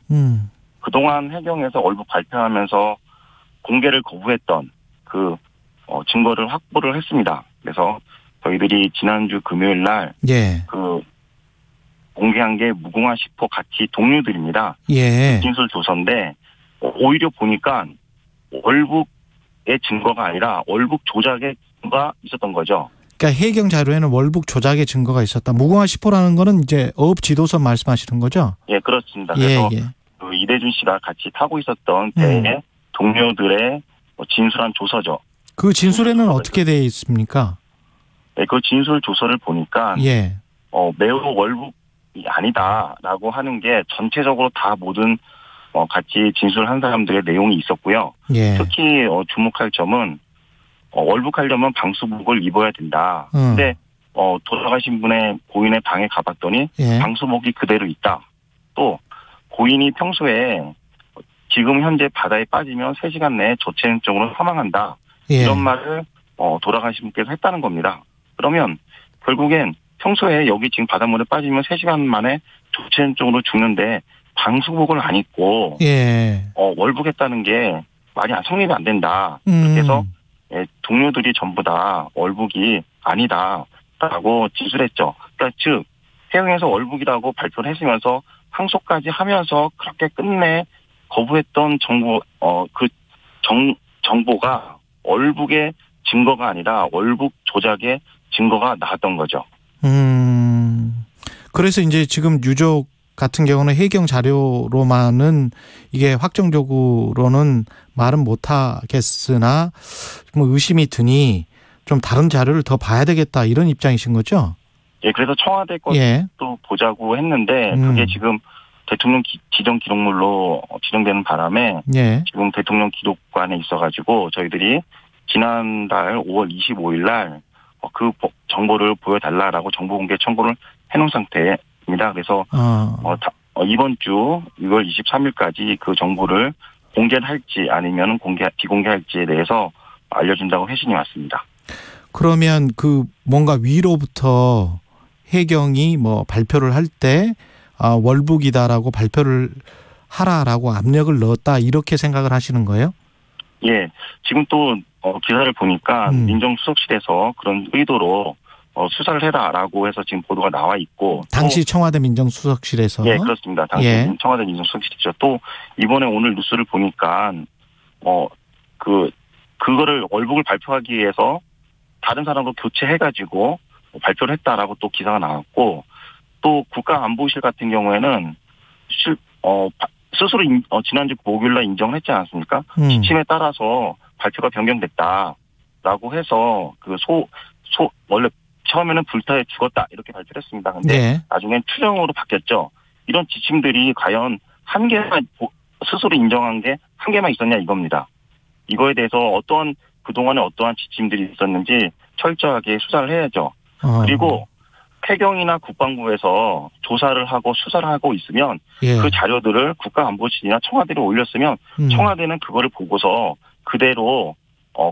그동안 해경에서 월북 발표하면서 공개를 거부했던 그 증거를 확보를 했습니다. 그래서 저희들이 지난주 금요일 날 예. 그 공개한 게 무궁화 10호 같이 동료들입니다. 예. 진술 조서인데 오히려 보니까 월북의 증거가 아니라 월북 조작의 증거가 있었던 거죠. 그러니까 해경 자료에는 월북 조작의 증거가 있었다. 무궁화 10호라는 거는 이제 어업 지도선 말씀하시는 거죠? 예, 그렇습니다. 그래서 예. 그 이대준 씨가 같이 타고 있었던 배의 동료들의 진술한 조서죠. 그 진술에는 어떻게 되어 있습니까? 네, 그 진술 조서를 보니까 예. 매우 월북이 아니다라고 하는 게 전체적으로 다 모든 같이 진술한 사람들의 내용이 있었고요. 예. 특히 주목할 점은 월북하려면 방수복을 입어야 된다. 근데 돌아가신 분의 고인의 방에 가봤더니 예. 방수복이 그대로 있다. 또 고인이 평소에 지금 현재 바다에 빠지면 3시간 내에 조체온증으로 사망한다. 예. 이런 말을 돌아가신 분께서 했다는 겁니다. 그러면 결국엔 평소에 여기 지금 바닷물에 빠지면 3시간 만에 조체온증으로 죽는데 방수복을 안 입고 예. 월북했다는 게 말이 성립이 안 된다. 그래서 동료들이 전부 다 월북이 아니다라고 진술했죠. 그러니까 즉 해경에서 월북이라고 발표를 했으면서 항소까지 하면서 그렇게 끝내 거부했던 정보가 월북의 증거가 아니라 월북 조작의 증거가 나왔던 거죠. 그래서 이제 지금 유족 같은 경우는 해경 자료로만은 이게 확정적으로는 말은 못하겠으나 뭐 의심이 드니 좀 다른 자료를 더 봐야 되겠다 이런 입장이신 거죠? 예, 그래서 청와대 것도 예. 보자고 했는데 그게 지금 대통령 지정 기록물로 지정되는 바람에 예. 지금 대통령 기록관에 있어가지고 저희들이 지난달 5월 25일 날 그 정보를 보여달라라고 정보 공개 청구를 해놓은 상태입니다. 그래서 이번 주 6월 23일까지 그 정보를 공개를 할지 아니면 비공개할지에 대해서 알려준다고 회신이 왔습니다. 그러면 그 뭔가 위로부터 해경이 뭐 발표를 할 때 월북이다라고 발표를 하라라고 압력을 넣었다 이렇게 생각을 하시는 거예요? 예, 지금 또 기사를 보니까 민정수석실에서 그런 의도로 수사를 해라라고 해서 지금 보도가 나와 있고 당시 청와대 민정수석실에서 예, 그렇습니다. 당시 청와대 민정수석실이죠. 또 이번에 오늘 뉴스를 보니까 그거를 월북을 발표하기 위해서 다른 사람으로 교체해가지고 발표를 했다라고 또 기사가 나왔고 또 국가안보실 같은 경우에는 스스로 지난주 목요일날 인정을 했지 않았습니까? 지침에 따라서 발표가 변경됐다라고 해서 원래 처음에는 불타에 죽었다 이렇게 발표를 했습니다. 근데 나중엔 추정으로 바뀌었죠. 이런 지침들이 과연 한 개만 스스로 인정한 게 한 개만 있었냐 이겁니다. 이거에 대해서 그동안에 어떠한 지침들이 있었는지 철저하게 수사를 해야죠. 그리고 해경이나 국방부에서 조사를 하고 수사를 하고 있으면 그 자료들을 국가안보실이나 청와대로 올렸으면 청와대는 그거를 보고서 그대로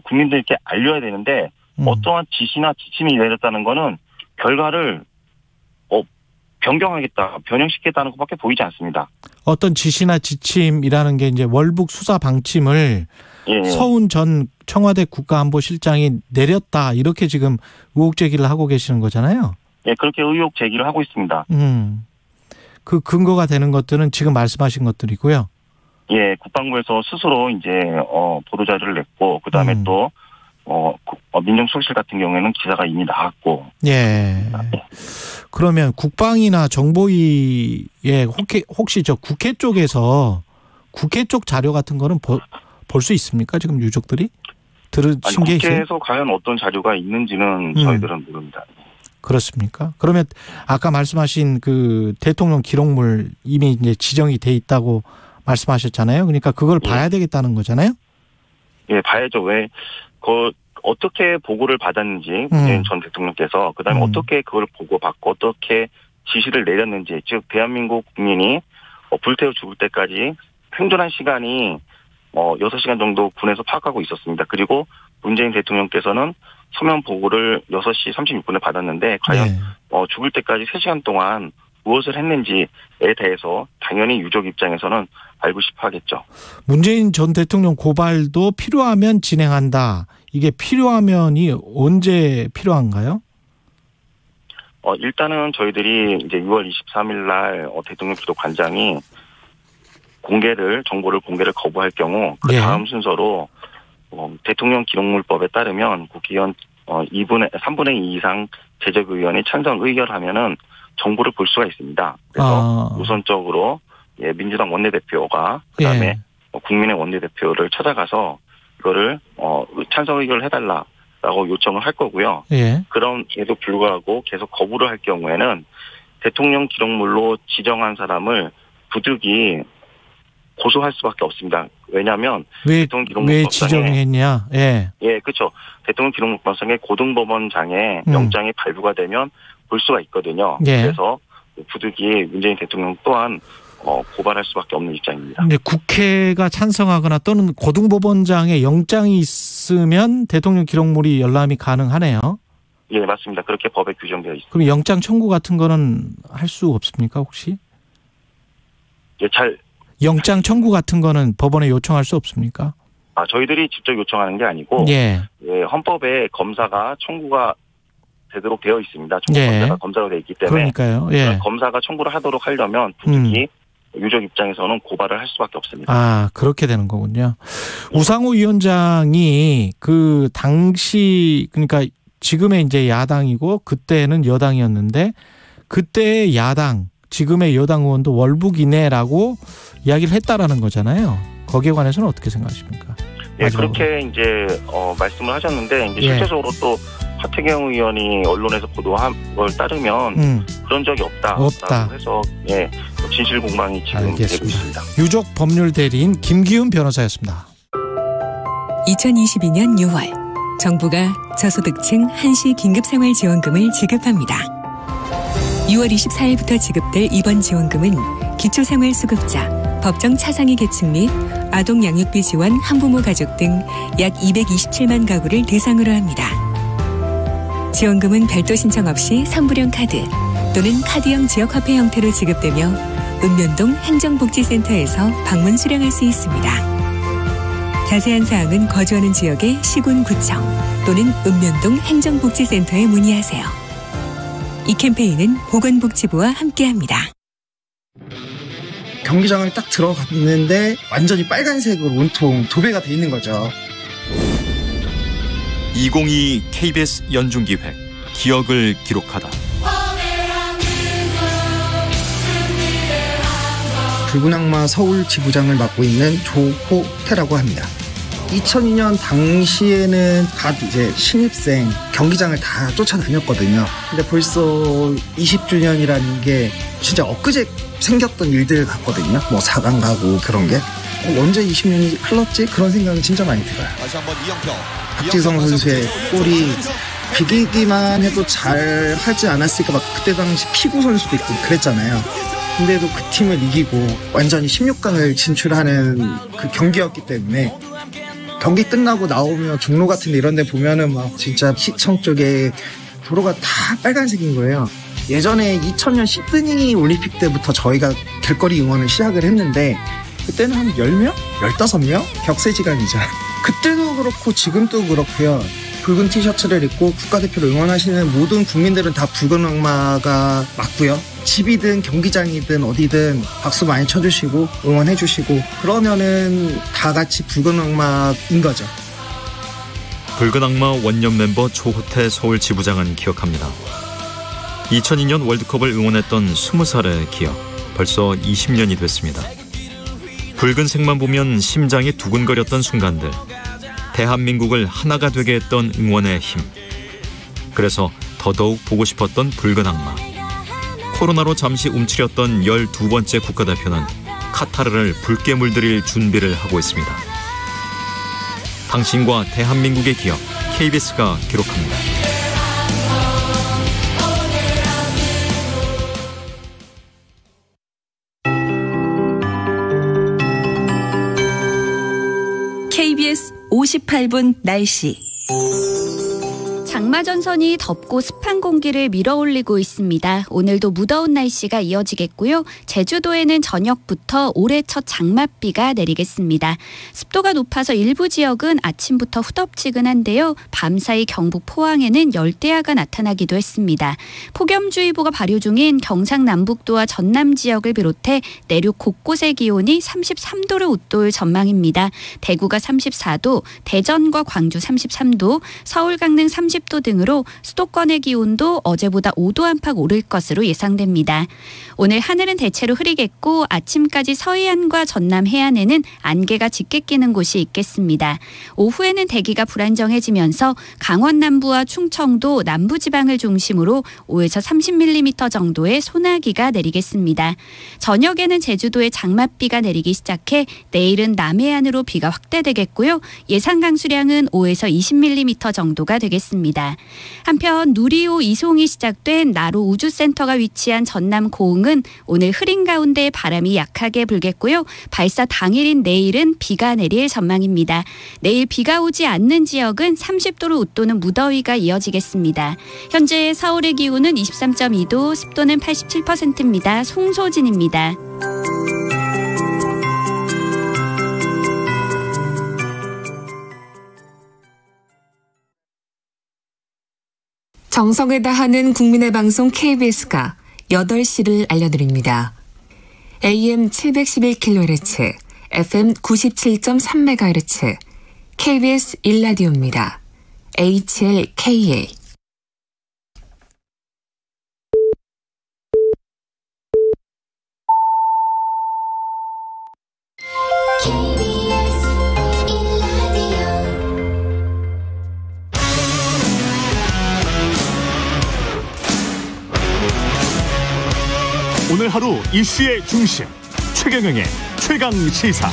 국민들께 알려야 되는데 어떠한 지시나 지침이 내렸다는 거는 결과를 변형시키겠다는 것밖에 보이지 않습니다. 어떤 지시나 지침이라는 게 이제 월북 수사 방침을 서훈 전 청와대 국가안보실장이 내렸다 이렇게 지금 의혹 제기를 하고 계시는 거잖아요. 예, 그렇게 의혹 제기를 하고 있습니다. 그 근거가 되는 것들은 지금 말씀하신 것들이고요. 예, 국방부에서 스스로 이제 보도 자료를 냈고 그다음에 또 민정수석실 같은 경우에는 기사가 이미 나왔고. 예. 그러면 국방이나 정보위에 혹시 저 국회 쪽에서 국회 쪽 자료 같은 거는 볼 수 있습니까? 지금 유족들이 들으신 게 있어요? 국회에서 과연 어떤 자료가 있는지는 저희들은 모릅니다. 그렇습니까? 그러면 아까 말씀하신 그 대통령 기록물 이미 이제 지정이 돼 있다고 말씀하셨잖아요. 그러니까 그걸 봐야 되겠다는 거잖아요. 예, 봐야죠. 왜 어떻게 보고를 받았는지 문재인 전 대통령께서 그다음에 어떻게 그걸 보고받고 어떻게 지시를 내렸는지 즉 대한민국 국민이 불태워 죽을 때까지 생존한 시간이 6시간 정도 군에서 파악하고 있었습니다. 그리고 문재인 대통령께서는 서면 보고를 6시 36분에 받았는데 과연 죽을 때까지 3시간 동안 무엇을 했는지에 대해서 당연히 유족 입장에서는 알고 싶어 하겠죠. 문재인 전 대통령 고발도 필요하면 진행한다. 이게 필요하면이 언제 필요한가요? 일단은 저희들이 이제 6월 23일 날 대통령 기록관장이 정보를 공개를 거부할 경우 그 다음 순서로 대통령 기록물법에 따르면 국회의원 3분의 2 이상 제적의원이 찬성 의결하면은 정보를 볼 수가 있습니다. 그래서 우선적으로 민주당 원내대표가 그다음에 국민의 원내대표를 찾아가서 이거를 찬성 의결을 해달라라고 요청을 할 거고요. 그럼에도 불구하고 계속 거부를 할 경우에는 대통령 기록물로 지정한 사람을 부득이 고소할 수밖에 없습니다. 왜냐하면 왜 지정했냐? 예, 그렇죠. 대통령 기록물법상의 고등법원장에 영장이 발부가 되면 볼 수가 있거든요. 예. 그래서 부득이 문재인 대통령 또한 고발할 수밖에 없는 입장입니다. 근데 국회가 찬성하거나 또는 고등법원장의 영장이 있으면 대통령 기록물이 열람이 가능하네요. 예, 맞습니다. 그렇게 법에 규정되어 있습니다. 그럼 영장 청구 같은 거는 할 수 없습니까, 혹시? 예, 영장 청구 같은 거는 법원에 요청할 수 없습니까? 저희들이 직접 요청하는 게 아니고 헌법에 검사가 청구가 되도록 되어 있습니다. 청구권자가 검사로 되어 있기 때문에 그러니까요. 검사가 청구를 하도록 하려면 부득이 유족 입장에서는 고발을 할 수밖에 없습니다. 그렇게 되는 거군요. 우상호 위원장이 그 당시 그러니까 지금의 이제 야당이고 그때는 여당이었는데 그때의 야당 지금의 여당 의원도 월북이네라고 이야기를 했다라는 거잖아요. 거기에 관해서는 어떻게 생각하십니까? 예, 그렇게 이제 말씀을 하셨는데 이제 실제적으로 또 하태경 의원이 언론에서 보도한 걸 따르면 그런 적이 없다라고 해서 진실 공방이 지금 되고 있습니다. 유족 법률 대리인 김기훈 변호사였습니다. 2022년 6월 정부가 저소득층 한시 긴급생활지원금을 지급합니다. 6월 24일부터 지급될 이번 지원금은 기초생활수급자, 법정 차상위 계층 및 아동 양육비 지원 한부모 가족 등 약 227만 가구를 대상으로 합니다. 지원금은 별도 신청 없이 선불형 카드 또는 카드형 지역화폐 형태로 지급되며 읍면동 행정복지센터에서 방문 수령할 수 있습니다. 자세한 사항은 거주하는 지역의 시군구청 또는 읍면동 행정복지센터에 문의하세요. 이 캠페인은 보건복지부와 함께합니다. 경기장을 딱 들어갔는데 완전히 빨간색으로 온통 도배가 돼 있는 거죠. 2022 KBS 연중기획 기억을 기록하다. 붉은 악마 서울 지부장을 맡고 있는 조호태라고 합니다. 2002년 당시에는 갓 이제 신입생 경기장을 다 쫓아다녔거든요. 근데 벌써 20주년이라는 게 진짜 엊그제 생겼던 일들 같거든요. 뭐 4강 가고 그런 게 언제 20년이 흘렀지? 그런 생각이 진짜 많이 들어요. 다시 한번 이영표. 박지성 선수의 골이 비기기만 해도 잘 하지 않았을까 막 그때 당시 피구 선수도 있고 그랬잖아요. 근데도 그 팀을 이기고 완전히 16강을 진출하는 그 경기였기 때문에 경기 끝나고 나오면 종로 같은 데 이런 데 보면은 막 진짜 시청 쪽에 도로가 다 빨간색인 거예요. 예전에 2000년 시드니 올림픽 때부터 저희가 길거리 응원을 시작을 했는데 그때는 한 10명? 15명? 격세지감이죠. 그때도 그렇고 지금도 그렇고요. 붉은 티셔츠를 입고 국가대표를 응원하시는 모든 국민들은 다 붉은 악마가 맞고요. 집이든 경기장이든 어디든 박수 많이 쳐주시고 응원해주시고 그러면은 다 같이 붉은 악마인 거죠. 붉은 악마 원년 멤버 조호태 서울 지부장은 기억합니다. 2002년 월드컵을 응원했던 20살의 기억. 벌써 20년이 됐습니다. 붉은색만 보면 심장이 두근거렸던 순간들. 대한민국을 하나가 되게 했던 응원의 힘. 그래서 더더욱 보고 싶었던 붉은 악마. 코로나로 잠시 움츠렸던 12번째 국가대표는 카타르를 붉게 물들일 준비를 하고 있습니다. 당신과 대한민국의 기억, KBS가 기록합니다. KBS 58분 날씨. 장마전선이 덥고 습한 공기를 밀어올리고 있습니다. 오늘도 무더운 날씨가 이어지겠고요. 제주도에는 저녁부터 올해 첫 장맛비가 내리겠습니다. 습도가 높아서 일부 지역은 아침부터 후덥지근한데요. 밤사이 경북 포항에는 열대야가 나타나기도 했습니다. 폭염주의보가 발효 중인 경상남북도와 전남 지역을 비롯해 내륙 곳곳의 기온이 33도를 웃돌 전망입니다. 대구가 34도, 대전과 광주 33도, 서울 강릉 34도, 30도 등으로 수도권의 기온도 어제보다 5도 안팎 오를 것으로 예상됩니다. 오늘 하늘은 대체로 흐리겠고 아침까지 서해안과 전남 해안에는 안개가 짙게 끼는 곳이 있겠습니다. 오후에는 대기가 불안정해지면서 강원 남부와 충청도 남부지방을 중심으로 5에서 30mm 정도의 소나기가 내리겠습니다. 저녁에는 제주도에 장맛비가 내리기 시작해 내일은 남해안으로 비가 확대되겠고요. 예상 강수량은 5에서 20mm 정도가 되겠습니다. 한편 누리호 이송이 시작된 나로 우주센터가 위치한 전남 고흥은 오늘 흐린 가운데 바람이 약하게 불겠고요. 발사 당일인 내일은 비가 내릴 전망입니다. 내일 비가 오지 않는 지역은 30도를 웃도는 무더위가 이어지겠습니다. 현재 서울의 기온은 23.2도, 습도는 87%입니다. 송소진입니다. 정성을 다하는 국민의 방송 KBS가 8시를 알려드립니다. AM 711kHz, FM 97.3MHz, KBS 1라디오입니다. HLKA. 오늘 하루 이슈의 중심 최경영의 최강시사.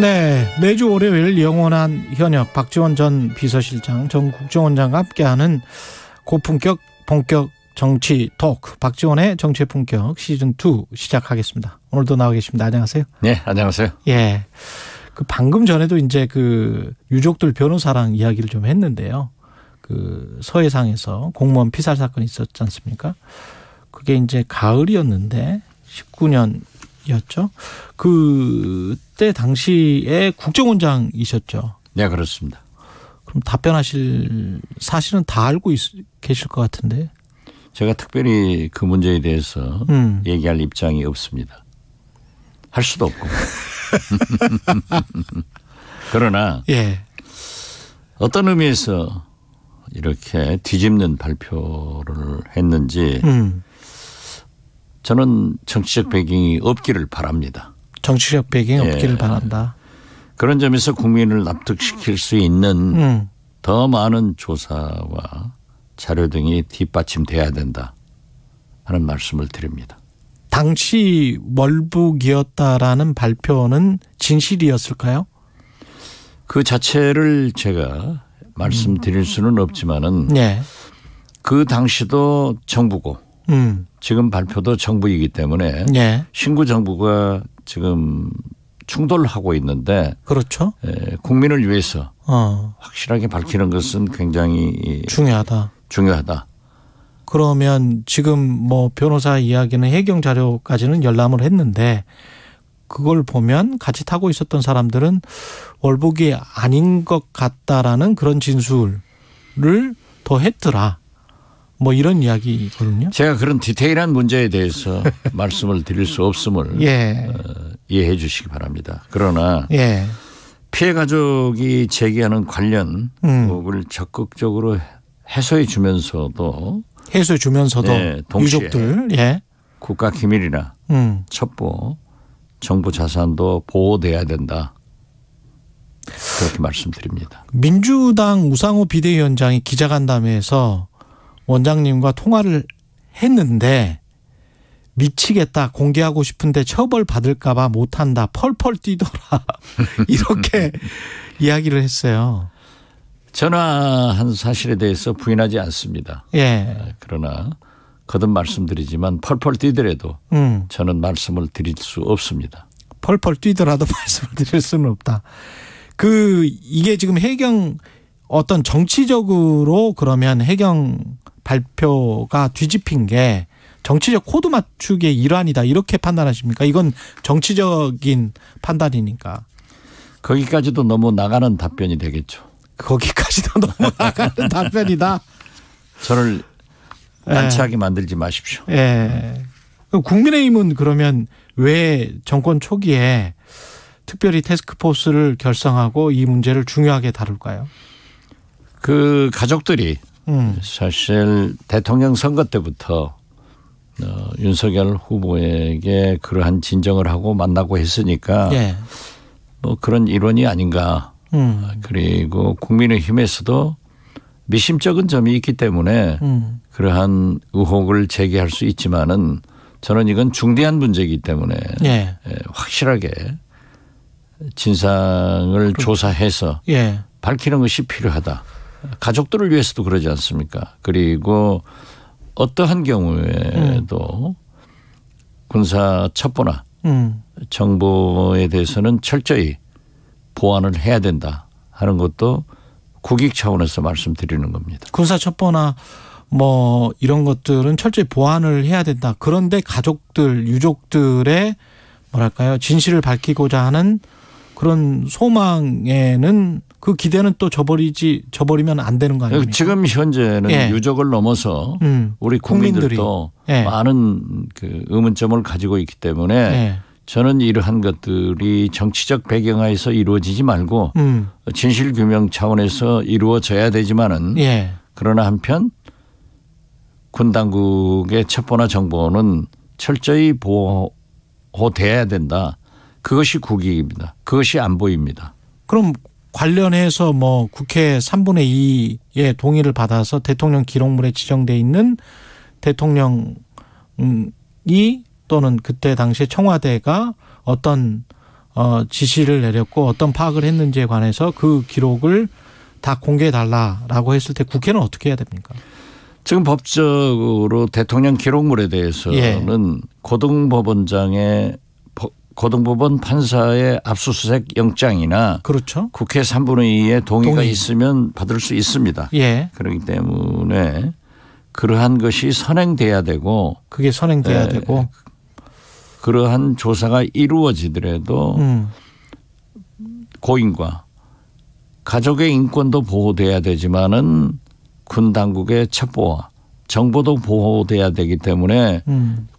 네, 매주 월요일 영원한 현역 박지원 전 비서실장, 전 국정원장과 함께하는 고품격 본격 정치 토크, 박지원의 정치의 품격 시즌2 시작하겠습니다. 오늘도 나와 계십니다. 안녕하세요. 네, 안녕하세요. 예. 그 방금 전에도 이제 그 유족들 변호사랑 이야기를 좀 했는데요. 그 서해상에서 공무원 피살 사건이 있었지 않습니까? 그게 이제 가을이었는데 19년이었죠. 그때 당시에 국정원장이셨죠. 네, 그렇습니다. 그럼 답변하실 사실은 다 알고 계실 것 같은데. 제가 특별히 그 문제에 대해서 얘기할 입장이 없습니다. 할 수도 없고. 그러나 예. 어떤 의미에서 이렇게 뒤집는 발표를 했는지 저는 정치적 배경이 없기를 바랍니다. 정치적 배경이 없기를 바란다. 그런 점에서 국민을 납득시킬 수 있는 더 많은 조사와 자료 등이 뒷받침돼야 된다 하는 말씀을 드립니다. 당시 월북이었다라는 발표는 진실이었을까요? 그 자체를 제가 말씀드릴 수는 없지만은 네. 그 당시도 정부고 지금 발표도 정부이기 때문에 네. 신구 정부가 지금 충돌하고 있는데 그렇죠. 국민을 위해서 확실하게 밝히는 것은 굉장히 중요하다. 그러면 지금 뭐 변호사 이야기는 해경 자료까지는 열람을 했는데 그걸 보면 같이 타고 있었던 사람들은 월북이 아닌 것 같다라는 그런 진술을 더 했더라. 뭐 이런 이야기거든요. 제가 그런 디테일한 문제에 대해서 말씀을 드릴 수 없음을 이해해 주시기 바랍니다. 그러나 피해 가족이 제기하는 관련 의혹을 적극적으로 해소해 주면서도 유족들 국가 기밀이나 첩보, 정부 자산도 보호돼야 된다. 그렇게 말씀드립니다. 민주당 우상호 비대위원장이 기자간담회에서 원장님과 통화를 했는데 미치겠다, 공개하고 싶은데 처벌받을까 봐 못한다, 펄펄 뛰더라 이렇게 이야기를 했어요. 전화한 사실에 대해서 부인하지 않습니다. 그러나 거듭 말씀드리지만 펄펄 뛰더라도 저는 말씀을 드릴 수 없습니다. 펄펄 뛰더라도 말씀을 드릴 수는 없다. 이게 지금 해경 어떤 정치적으로 그러면 해경 발표가 뒤집힌 게 정치적 코드 맞추기의 일환이다 이렇게 판단하십니까? 이건 정치적인 판단이니까. 거기까지도 너무 나가는 답변이 되겠죠. 거기까지도 너무 나가는 답변이다. 저를 난처하게 만들지 마십시오. 예. 국민의힘은 그러면 왜 정권 초기에 특별히 태스크포스를 결성하고 이 문제를 중요하게 다룰까요? 그 가족들이 사실 대통령 선거 때부터 윤석열 후보에게 그러한 진정을 하고 만나고 했으니까 예. 뭐 그런 일원이 아닌가. 그리고 국민의힘에서도 미심쩍은 점이 있기 때문에 그러한 의혹을 제기할 수 있지만은 저는 이건 중대한 문제이기 때문에 예. 확실하게 진상을 조사해서 예. 밝히는 것이 필요하다. 가족들을 위해서도 그러지 않습니까? 그리고 어떠한 경우에도 군사 첩보나 정보에 대해서는 철저히 보완을 해야 된다 하는 것도 국익 차원에서 말씀드리는 겁니다. 군사 첩보나 뭐 이런 것들은 철저히 보완을 해야 된다. 그런데 가족들, 유족들의 뭐랄까요, 진실을 밝히고자 하는 그런 소망에는 그 기대는 또 저버리면 안 되는 거 아닙니까? 지금 현재는 예. 유족을 넘어서 우리 국민들도 예. 많은 그 의문점을 가지고 있기 때문에 예. 저는 이러한 것들이 정치적 배경하에서 이루어지지 말고 진실규명 차원에서 이루어져야 되지만은 예. 그러나 한편 군 당국의 첩보나 정보는 철저히 보호돼야 된다. 그것이 국익입니다. 그것이 안보입니다. 그럼 관련해서 뭐 국회 3분의 2의 동의를 받아서 대통령 기록물에 지정돼 있는 대통령이 또는 그때 당시에 청와대가 어떤 지시를 내렸고 어떤 파악을 했는지에 관해서 그 기록을 다 공개해달라라고 했을 때 국회는 어떻게 해야 됩니까? 지금 법적으로 대통령 기록물에 대해서는 예. 고등법원 판사의 압수수색 영장이나 그렇죠. 국회 3분의 2의 동의가 있으면 받을 수 있습니다. 예. 그렇기 때문에 그러한 것이 선행돼야 되고 그게 선행돼야 되고 그러한 조사가 이루어지더라도 고인과 가족의 인권도 보호돼야 되지만은 군 당국의 첩보와 정보도 보호돼야 되기 때문에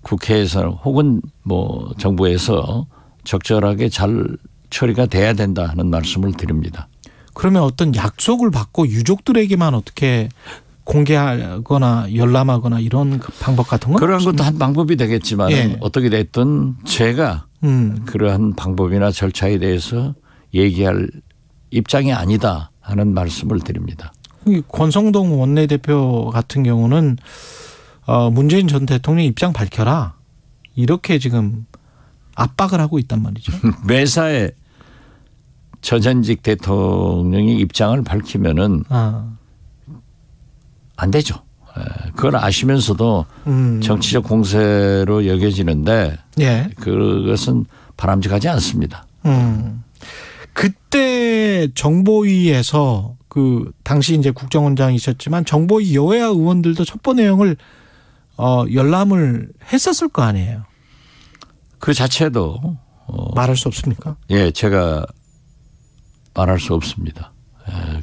국회에서 혹은 뭐 정부에서 적절하게 잘 처리가 돼야 된다 하는 말씀을 드립니다. 그러면 어떤 약속을 받고 유족들에게만 어떻게 공개하거나 열람하거나 이런 방법 같은 건 그런 없습니까? 것도 한 방법이 되겠지만 예. 어떻게 됐든 제가 그러한 방법이나 절차에 대해서 얘기할 입장이 아니다 하는 말씀을 드립니다. 권성동 원내대표 같은 경우는 문재인 전 대통령 입장 밝혀라 이렇게 지금 압박을 하고 있단 말이죠. 매사에 전현직 대통령이 입장을 밝히면은 안 되죠. 그걸 아시면서도 정치적 공세로 여겨지는데 예. 그것은 바람직하지 않습니다. 그때 정보위에서 그 당시 이제 국정원장이셨지만 정보위 여야 의원들도 첩보 내용을 열람을 했었을 거 아니에요. 그 자체도 말할 수 없습니까? 예, 제가 말할 수 없습니다.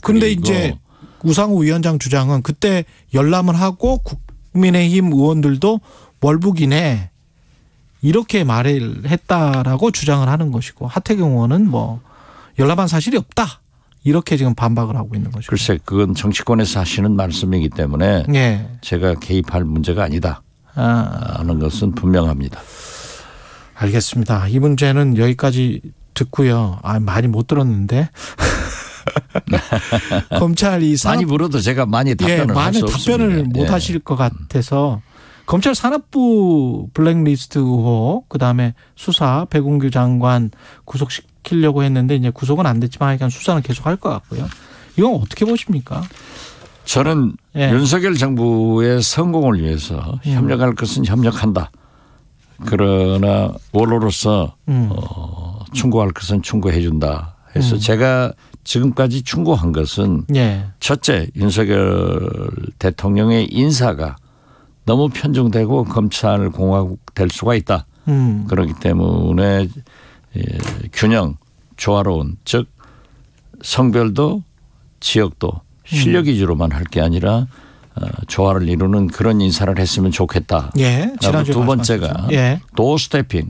그런데 이제 우상호 위원장 주장은 그때 열람을 하고 국민의힘 의원들도 월북이네 이렇게 말을 했다라고 주장을 하는 것이고 하태경 의원은 뭐 열람한 사실이 없다. 이렇게 지금 반박을 하고 있는 거죠. 글쎄 그건 정치권에서 하시는 말씀이기 때문에 예. 제가 개입할 문제가 아니다 하는 것은 분명합니다. 알겠습니다. 이 문제는 여기까지 듣고요. 많이 못 들었는데 검찰이 많이 물어도 제가 많이 답변을 할 수 없습니다. 답변을 못 하실 것 같아서 검찰 산업부 블랙리스트 의혹 그다음에 수사 백운규 장관 구속시키려고 했는데 이제 구속은 안 됐지만 하여간 수사는 계속할 것 같고요. 이건 어떻게 보십니까? 저는 윤석열 정부의 성공을 위해서 협력할 것은 협력한다. 그러나 원로로서 충고할 것은 충고해 준다 해서 제가 지금까지 충고한 것은 첫째 윤석열 대통령의 인사가 너무 편중되고 검찰 공화국 될 수가 있다. 그렇기 때문에 균형 조화로운 즉 성별도 지역도 실력 위주로만 할 게 아니라 조화를 이루는 그런 인사를 했으면 좋겠다. 예. 지난주에 두 번째가 예. 도어스태핑.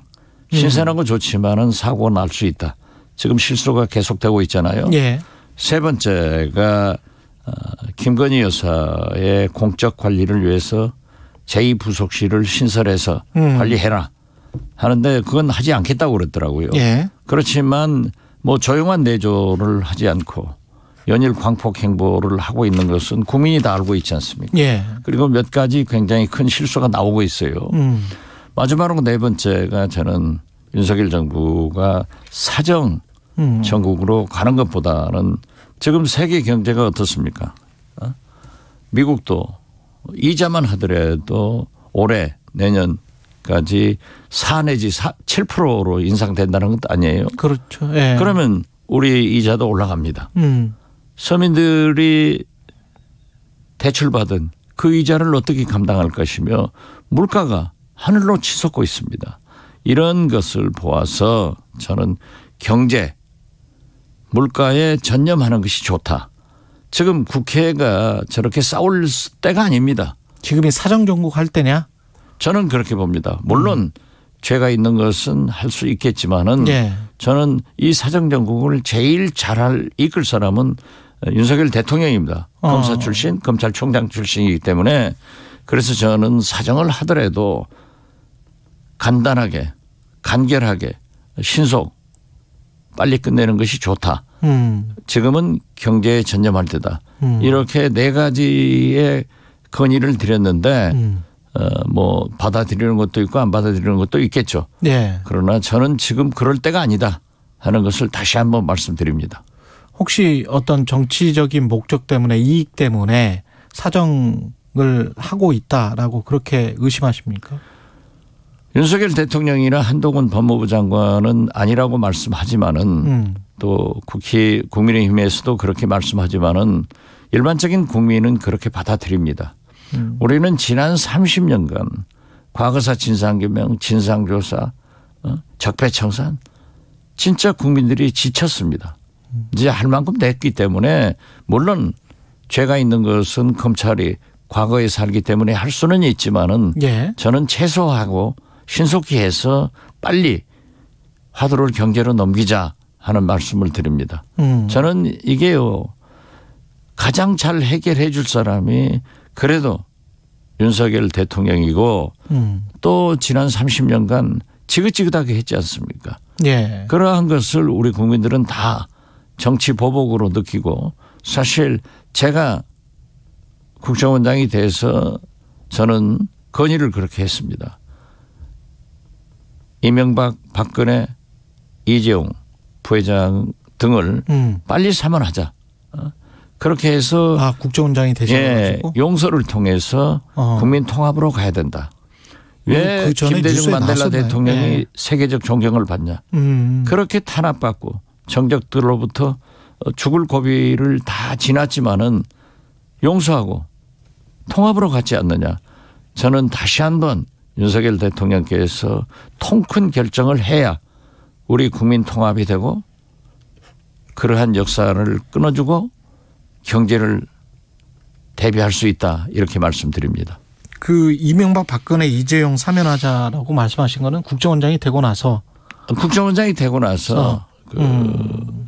신선한 건 좋지만은 사고가 날 수 있다. 지금 실수가 계속되고 있잖아요. 예. 세 번째가 김건희 여사의 공적 관리를 위해서 제2부속실을 신설해서 관리해라 하는데 그건 하지 않겠다고 그랬더라고요. 예. 그렇지만 뭐 조용한 내조를 하지 않고 연일 광폭 행보를 하고 있는 것은 국민이 다 알고 있지 않습니까? 예. 그리고 몇 가지 굉장히 큰 실수가 나오고 있어요. 마지막으로 네 번째가 저는 윤석열 정부가 사정 전국으로 가는 것보다는 지금 세계 경제가 어떻습니까? 미국도 이자만 하더라도 올해 내년까지 4 내지 7%로 인상된다는 것도 아니에요. 그렇죠. 예. 그러면 우리 이자도 올라갑니다. 서민들이 대출받은 그 이자를 어떻게 감당할 것이며 물가가 하늘로 치솟고 있습니다. 이런 것을 보아서 저는 경제, 물가에 전념하는 것이 좋다. 지금 국회가 저렇게 싸울 때가 아닙니다. 지금이 사정정국 할 때냐? 저는 그렇게 봅니다. 물론 죄가 있는 것은 할 수 있겠지만은 예. 저는 이 사정정국을 제일 잘 이끌 사람은 윤석열 대통령입니다. 검사 출신, 검찰총장 출신이기 때문에 그래서 저는 사정을 하더라도 간단하게, 간결하게, 신속, 빨리 끝내는 것이 좋다. 지금은 경제에 전념할 때다. 이렇게 네 가지의 건의를 드렸는데 뭐 받아들이는 것도 있고 안 받아들이는 것도 있겠죠. 예. 그러나 저는 지금 그럴 때가 아니다 하는 것을 다시 한번 말씀드립니다. 혹시 어떤 정치적인 목적 때문에 이익 때문에 사정을 하고 있다라고 그렇게 의심하십니까? 윤석열 대통령이나 한동훈 법무부 장관은 아니라고 말씀하지만은 또 국민의힘에서도 그렇게 말씀하지만은 일반적인 국민은 그렇게 받아들입니다. 우리는 지난 30년간 과거사 진상규명, 진상조사, 적폐청산 진짜 국민들이 지쳤습니다. 이제 할 만큼 냈기 때문에 물론 죄가 있는 것은 검찰이 과거에 살기 때문에 할 수는 있지만은 예. 저는 최소화하고 신속히 해서 빨리 화두를 경제로 넘기자 하는 말씀을 드립니다. 저는 이게요 가장 잘 해결해 줄 사람이 그래도 윤석열 대통령이고 또 지난 30년간 지긋지긋하게 했지 않습니까? 예. 그러한 것을 우리 국민들은 다 정치 보복으로 느끼고 사실 제가 국정원장이 돼서 저는 건의를 그렇게 했습니다. 이명박, 박근혜, 이재용 부회장 등을 빨리 사면하자. 그렇게 해서 국정원장이 되셔가지고 용서를 통해서 국민 통합으로 가야 된다. 왜 김대중 만델라 대통령이 예. 세계적 존경을 받냐. 그렇게 탄압받고 정적들로부터 죽을 고비를 다 지났지만은 용서하고 통합으로 갔지 않느냐. 저는 다시 한번 윤석열 대통령께서 통큰 결정을 해야 우리 국민 통합이 되고 그러한 역사를 끊어주고 경제를 대비할 수 있다. 이렇게 말씀드립니다. 그 이명박 박근혜 이재용 사면하자라고 말씀하신 거는 국정원장이 되고 나서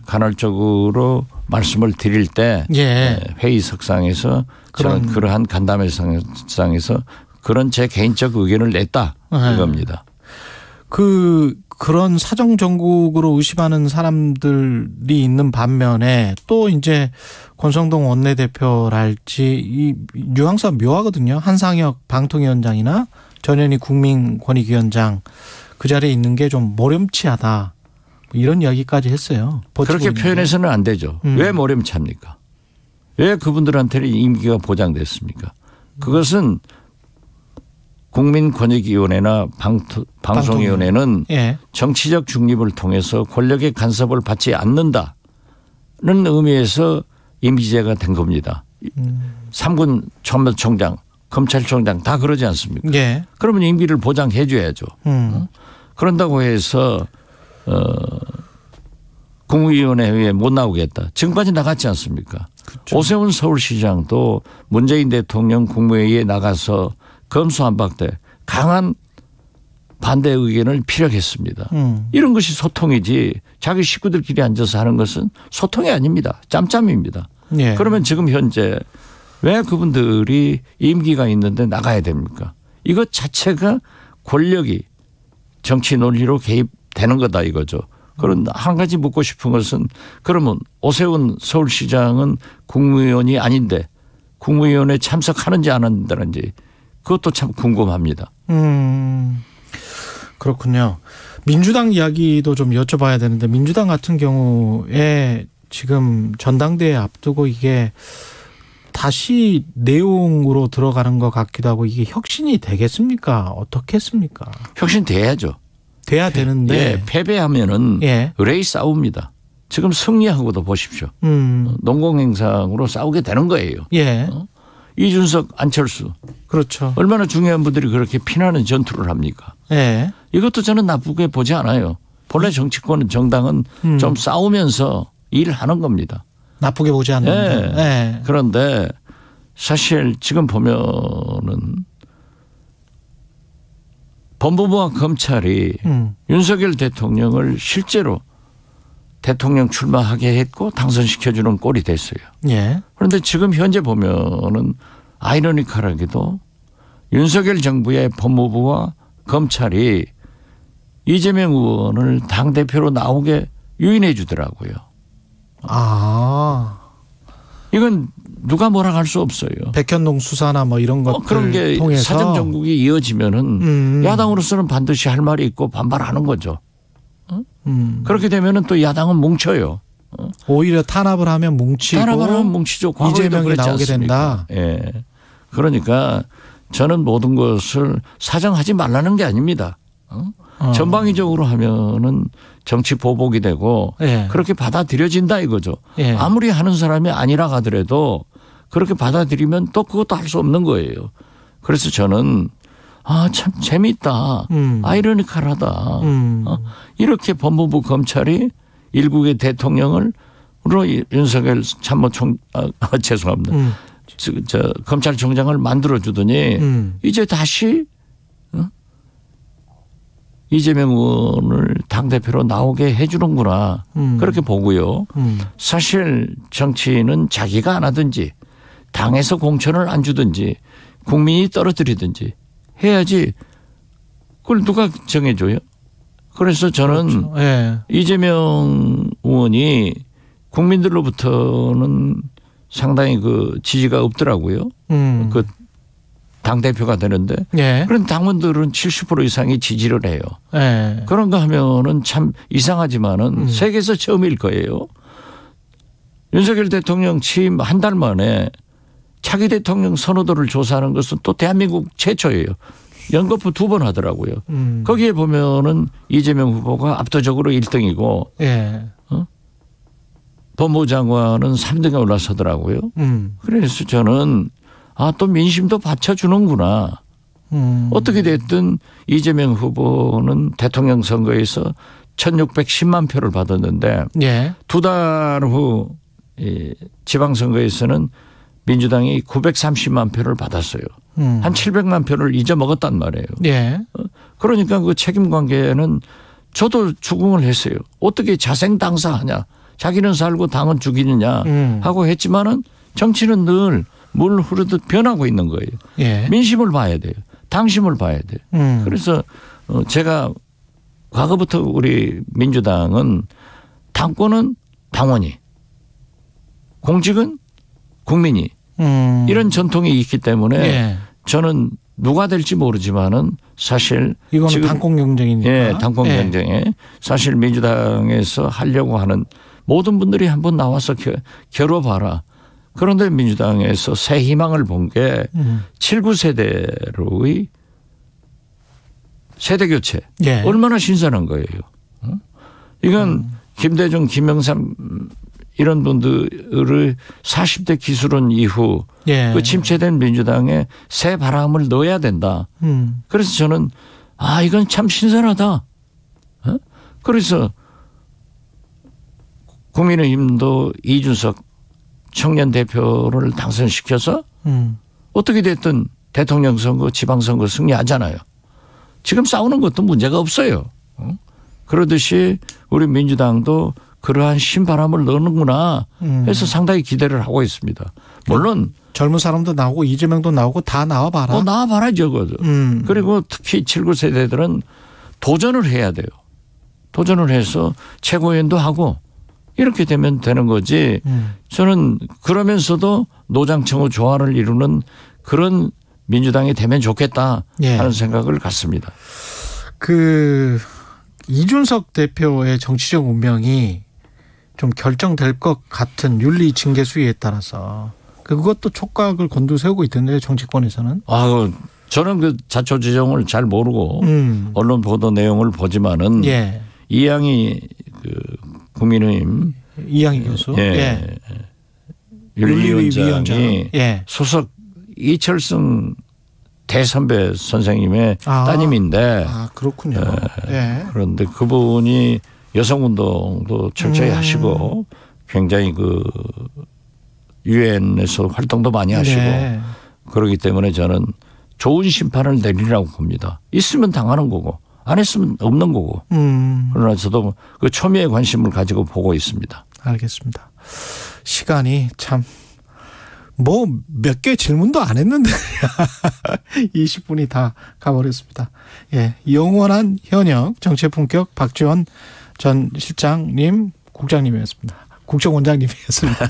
간헐적으로 말씀을 드릴 때 예. 회의석상에서 저는 그러한 간담회상에서 그런 제 개인적 의견을 냈다 이겁니다. 그런 사정 정국으로 의심하는 사람들이 있는 반면에 또 이제 권성동 원내대표랄지 이 뉘앙스가 묘하거든요. 한상혁 방통위원장이나 전현희 국민권익위원장 그 자리에 있는 게 좀 모렴치하다. 이런 이야기까지 했어요. 그렇게 표현해서는 안 되죠. 왜 모렴치합니까? 왜 그분들한테는 임기가 보장됐습니까? 그것은 국민권익위원회나 방송위원회는 예. 정치적 중립을 통해서 권력의 간섭을 받지 않는다는 의미에서 임기제가 된 겁니다. 3군 참모총장, 검찰총장 다 그러지 않습니까? 예. 그러면 임기를 보장해 줘야죠. 그런다고 해서 국무위원회에 못 나오겠다. 지금까지 나갔지 않습니까? 그렇죠. 오세훈 서울시장도 문재인 대통령 국무회의에 나가서 검수한박대 강한 반대 의견을 피력했습니다. 이런 것이 소통이지 자기 식구들끼리 앉아서 하는 것은 소통이 아닙니다. 짬짬입니다. 예. 그러면 지금 현재 왜 그분들이 임기가 있는데 나가야 됩니까? 이것 자체가 권력이 정치 논리로 개입되는 거다 이거죠. 그런 한 가지 묻고 싶은 것은 그러면 오세훈 서울시장은 국무위원이 아닌데 국무위원회에 참석하는지 안 한다는지 그것도 참 궁금합니다. 그렇군요. 민주당 이야기도 좀 여쭤봐야 되는데 민주당 같은 경우에 지금 전당대회 앞두고 이게 다시 내용으로 들어가는 것 같기도 하고 이게 혁신이 되겠습니까? 어떻겠습니까? 혁신 돼야죠. 돼야 되는데. 예, 패배하면은 예. 의뢰이 싸웁니다. 지금 승리하고도 보십시오. 농공행상으로 싸우게 되는 거예요. 예. 이준석, 안철수. 그렇죠. 얼마나 중요한 분들이 그렇게 피나는 전투를 합니까? 예. 이것도 저는 나쁘게 보지 않아요. 본래 정치권 정당은 좀 싸우면서 일하는 겁니다. 나쁘게 보지 않는다. 예. 예. 그런데 사실 지금 보면은 법무부와 검찰이 윤석열 대통령을 실제로 대통령 출마하게 했고 당선시켜주는 꼴이 됐어요. 예. 그런데 지금 현재 보면은 아이러니컬하게도 윤석열 정부의 법무부와 검찰이 이재명 의원을 당대표로 나오게 유인해 주더라고요. 아. 이건 누가 뭐라 할 수 없어요. 백현동 수사나 뭐 이런 것들 그런 게 통해서 사정 정국이 이어지면은 야당으로서는 반드시 할 말이 있고 반발하는 거죠. 그렇게 되면은 또 야당은 뭉쳐요. 오히려 탄압을 하면 뭉치고 탄압을 하면 뭉치죠. 이재명이 나오게 된다. 예. 그러니까 저는 모든 것을 사정하지 말라는 게 아닙니다. 전방위적으로 하면은 정치 보복이 되고 예. 그렇게 받아들여진다 이거죠. 예. 아무리 하는 사람이 아니라 하더라도 그렇게 받아들이면 또 그것도 할 수 없는 거예요. 그래서 저는 참 재미있다. 아이러니컬하다. 이렇게 법무부 검찰이 일국의 대통령을 윤석열 죄송합니다. 검찰총장을 만들어주더니 이제 다시 이재명 의원을 당대표로 나오게 해 주는구나. 그렇게 보고요. 사실 정치인은 자기가 안 하든지 당에서 공천을 안 주든지 국민이 떨어뜨리든지 해야지 그걸 누가 정해줘요? 그래서 저는 그렇죠. 예. 이재명 의원이 국민들로부터는 상당히 그 지지가 없더라고요. 그 당대표가 되는데 예. 그런 당원들은 70% 이상이 지지를 해요. 예. 그런 거 하면은 참 이상하지만은 세계에서 처음일 거예요. 윤석열 대통령 취임 한 달 만에 차기 대통령 선호도를 조사하는 것은 또 대한민국 최초예요. 연거푸 2번 하더라고요. 거기에 보면은 이재명 후보가 압도적으로 1등이고 예. 법무부 장관은 3등에 올라서더라고요. 그래서 저는 또 민심도 받쳐주는구나. 어떻게 됐든 이재명 후보는 대통령 선거에서 1610만 표를 받았는데 예. 2달 후 지방선거에서는 민주당이 930만 표를 받았어요. 한 700만 표를 잊어먹었단 말이에요. 예. 그러니까 그 책임관계는 저도 추궁을 했어요. 어떻게 자생당사하냐. 자기는 살고 당은 죽이느냐 하고 했지만은 정치는 늘 물 흐르듯 변하고 있는 거예요. 예. 민심을 봐야 돼요. 당심을 봐야 돼요. 그래서 제가 과거부터 우리 민주당은 당권은 당원이 공직은 국민이 이런 전통이 있기 때문에 예. 저는 누가 될지 모르지만은 사실 이거는 지금 당권 경쟁이니까. 예, 당권 경쟁에 사실 민주당에서 하려고 하는 모든 분들이 한번 나와서 겨뤄봐라. 그런데 민주당에서 새 희망을 본 게 79세대로의 세대교체. 예. 얼마나 신선한 거예요. 이건 김대중, 김영삼 이런 분들을 40대 기술원 이후 예. 그 침체된 민주당에 새 바람을 넣어야 된다. 그래서 저는 이건 참 신선하다. 그래서 국민의힘도 이준석 청년 대표를 당선시켜서 어떻게 됐든 대통령 선거, 지방선거 승리하잖아요. 지금 싸우는 것도 문제가 없어요. 그러듯이 우리 민주당도 그러한 신바람을 넣는구나 해서 상당히 기대를 하고 있습니다. 물론 젊은 사람도 나오고 이재명도 나오고 다 나와봐라. 나와봐라죠. 그리고 특히 7, 9세대들은 도전을 해야 돼요. 도전을 해서 최고위원도 하고 이렇게 되면 되는 거지. 저는 그러면서도 노장청의 조화를 이루는 그런 민주당이 되면 좋겠다 하는 생각을 갖습니다. 이준석 대표의 정치적 운명이 좀 결정될 것 같은 윤리 징계 수위에 따라서 그것도 촉각을 곤두세우고 있던데요, 정치권에서는. 저는 그 자초지종을 잘 모르고 언론 보도 내용을 보지만은 이양희 국민의힘 이양희 교수 윤리위원장이 소속 이철승 대선배 선생님의 따님인데 그렇군요. 그런데 그분이 여성운동도 철저히 하시고 굉장히 유엔에서 활동도 많이 하시고 그렇기 때문에 저는 좋은 심판을 내리라고 봅니다. 있으면 당하는 거고 안 했으면 없는 거고. 그러나 저도 그 초미의 관심을 가지고 보고 있습니다. 알겠습니다. 시간이 참 몇 개 질문도 안 했는데 20분이 다 가버렸습니다. 영원한 현역 정치의 품격 박지원 전 실장님, 국장님이었습니다. 국정원장님이었습니다.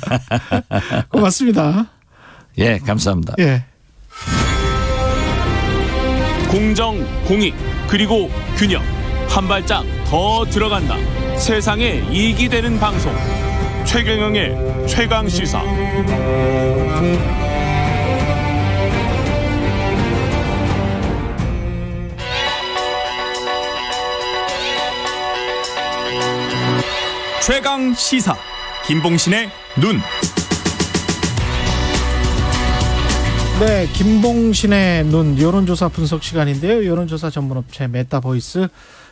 고맙습니다. 감사합니다. 공정, 공익, 그리고 균형. 한 발짝 더 들어간다. 세상에 이익이 되는 방송. 최경영의 최강시사. 최강시사. 김봉신의 눈. 김봉신의 눈 여론조사 분석 시간인데요. 여론조사 전문업체 메타보이스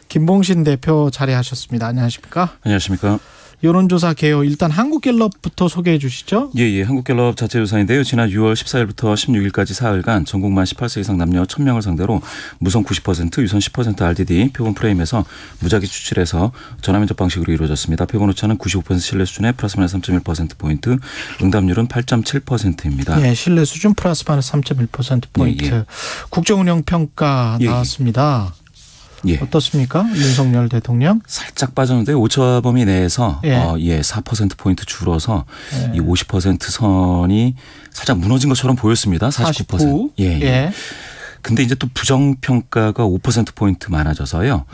김봉신 대표 자리하셨습니다. 안녕하십니까? 안녕하십니까? 여론조사 개요. 일단 한국갤럽부터 소개해 주시죠. 한국갤럽 자체 조사인데요. 지난 6월 14일부터 16일까지 사흘간 전국만 18세 이상 남녀 1000명을 상대로 무선 90%, 유선 10% RDD 표본 프레임에서 무작위 추출해서 전화면접 방식으로 이루어졌습니다. 표본 오차는 95% 신뢰 수준에 플러스 마이너스 3.1%포인트, 응답률은 8.7%입니다. 신뢰 수준 플러스 마이너스 3.1%포인트. 국정운영평가 나왔습니다. 어떻습니까? 윤석열 대통령? 살짝 빠졌는데 오차 범위 내에서 4%포인트 줄어서 이 50% 선이 살짝 무너진 것처럼 보였습니다. 49%. 근데 이제 또 부정평가가 5%포인트 많아져서요.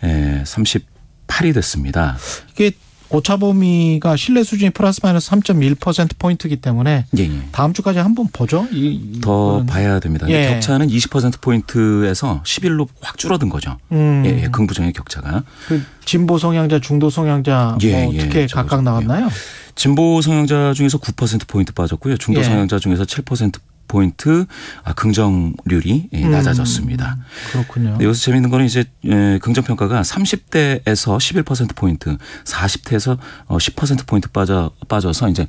38이 됐습니다. 이게 오차 범위가 신뢰 수준이 플러스 마이너스 3.1%포인트이기 때문에 다음 주까지 한번 보죠. 더 봐야 됩니다. 격차는 20%포인트에서 11로 확 줄어든 거죠. 긍부정의 격차가. 진보 성향자, 중도 성향자 어떻게 각각 나왔나요? 진보 성향자 중에서 9%포인트 빠졌고요. 중도 성향자 중에서 7%포인트 긍정률이 낮아졌습니다. 그렇군요. 여기서 재미있는 거는 이제 긍정평가가 30대에서 11%포인트, 40대에서 10%포인트 빠져서 이제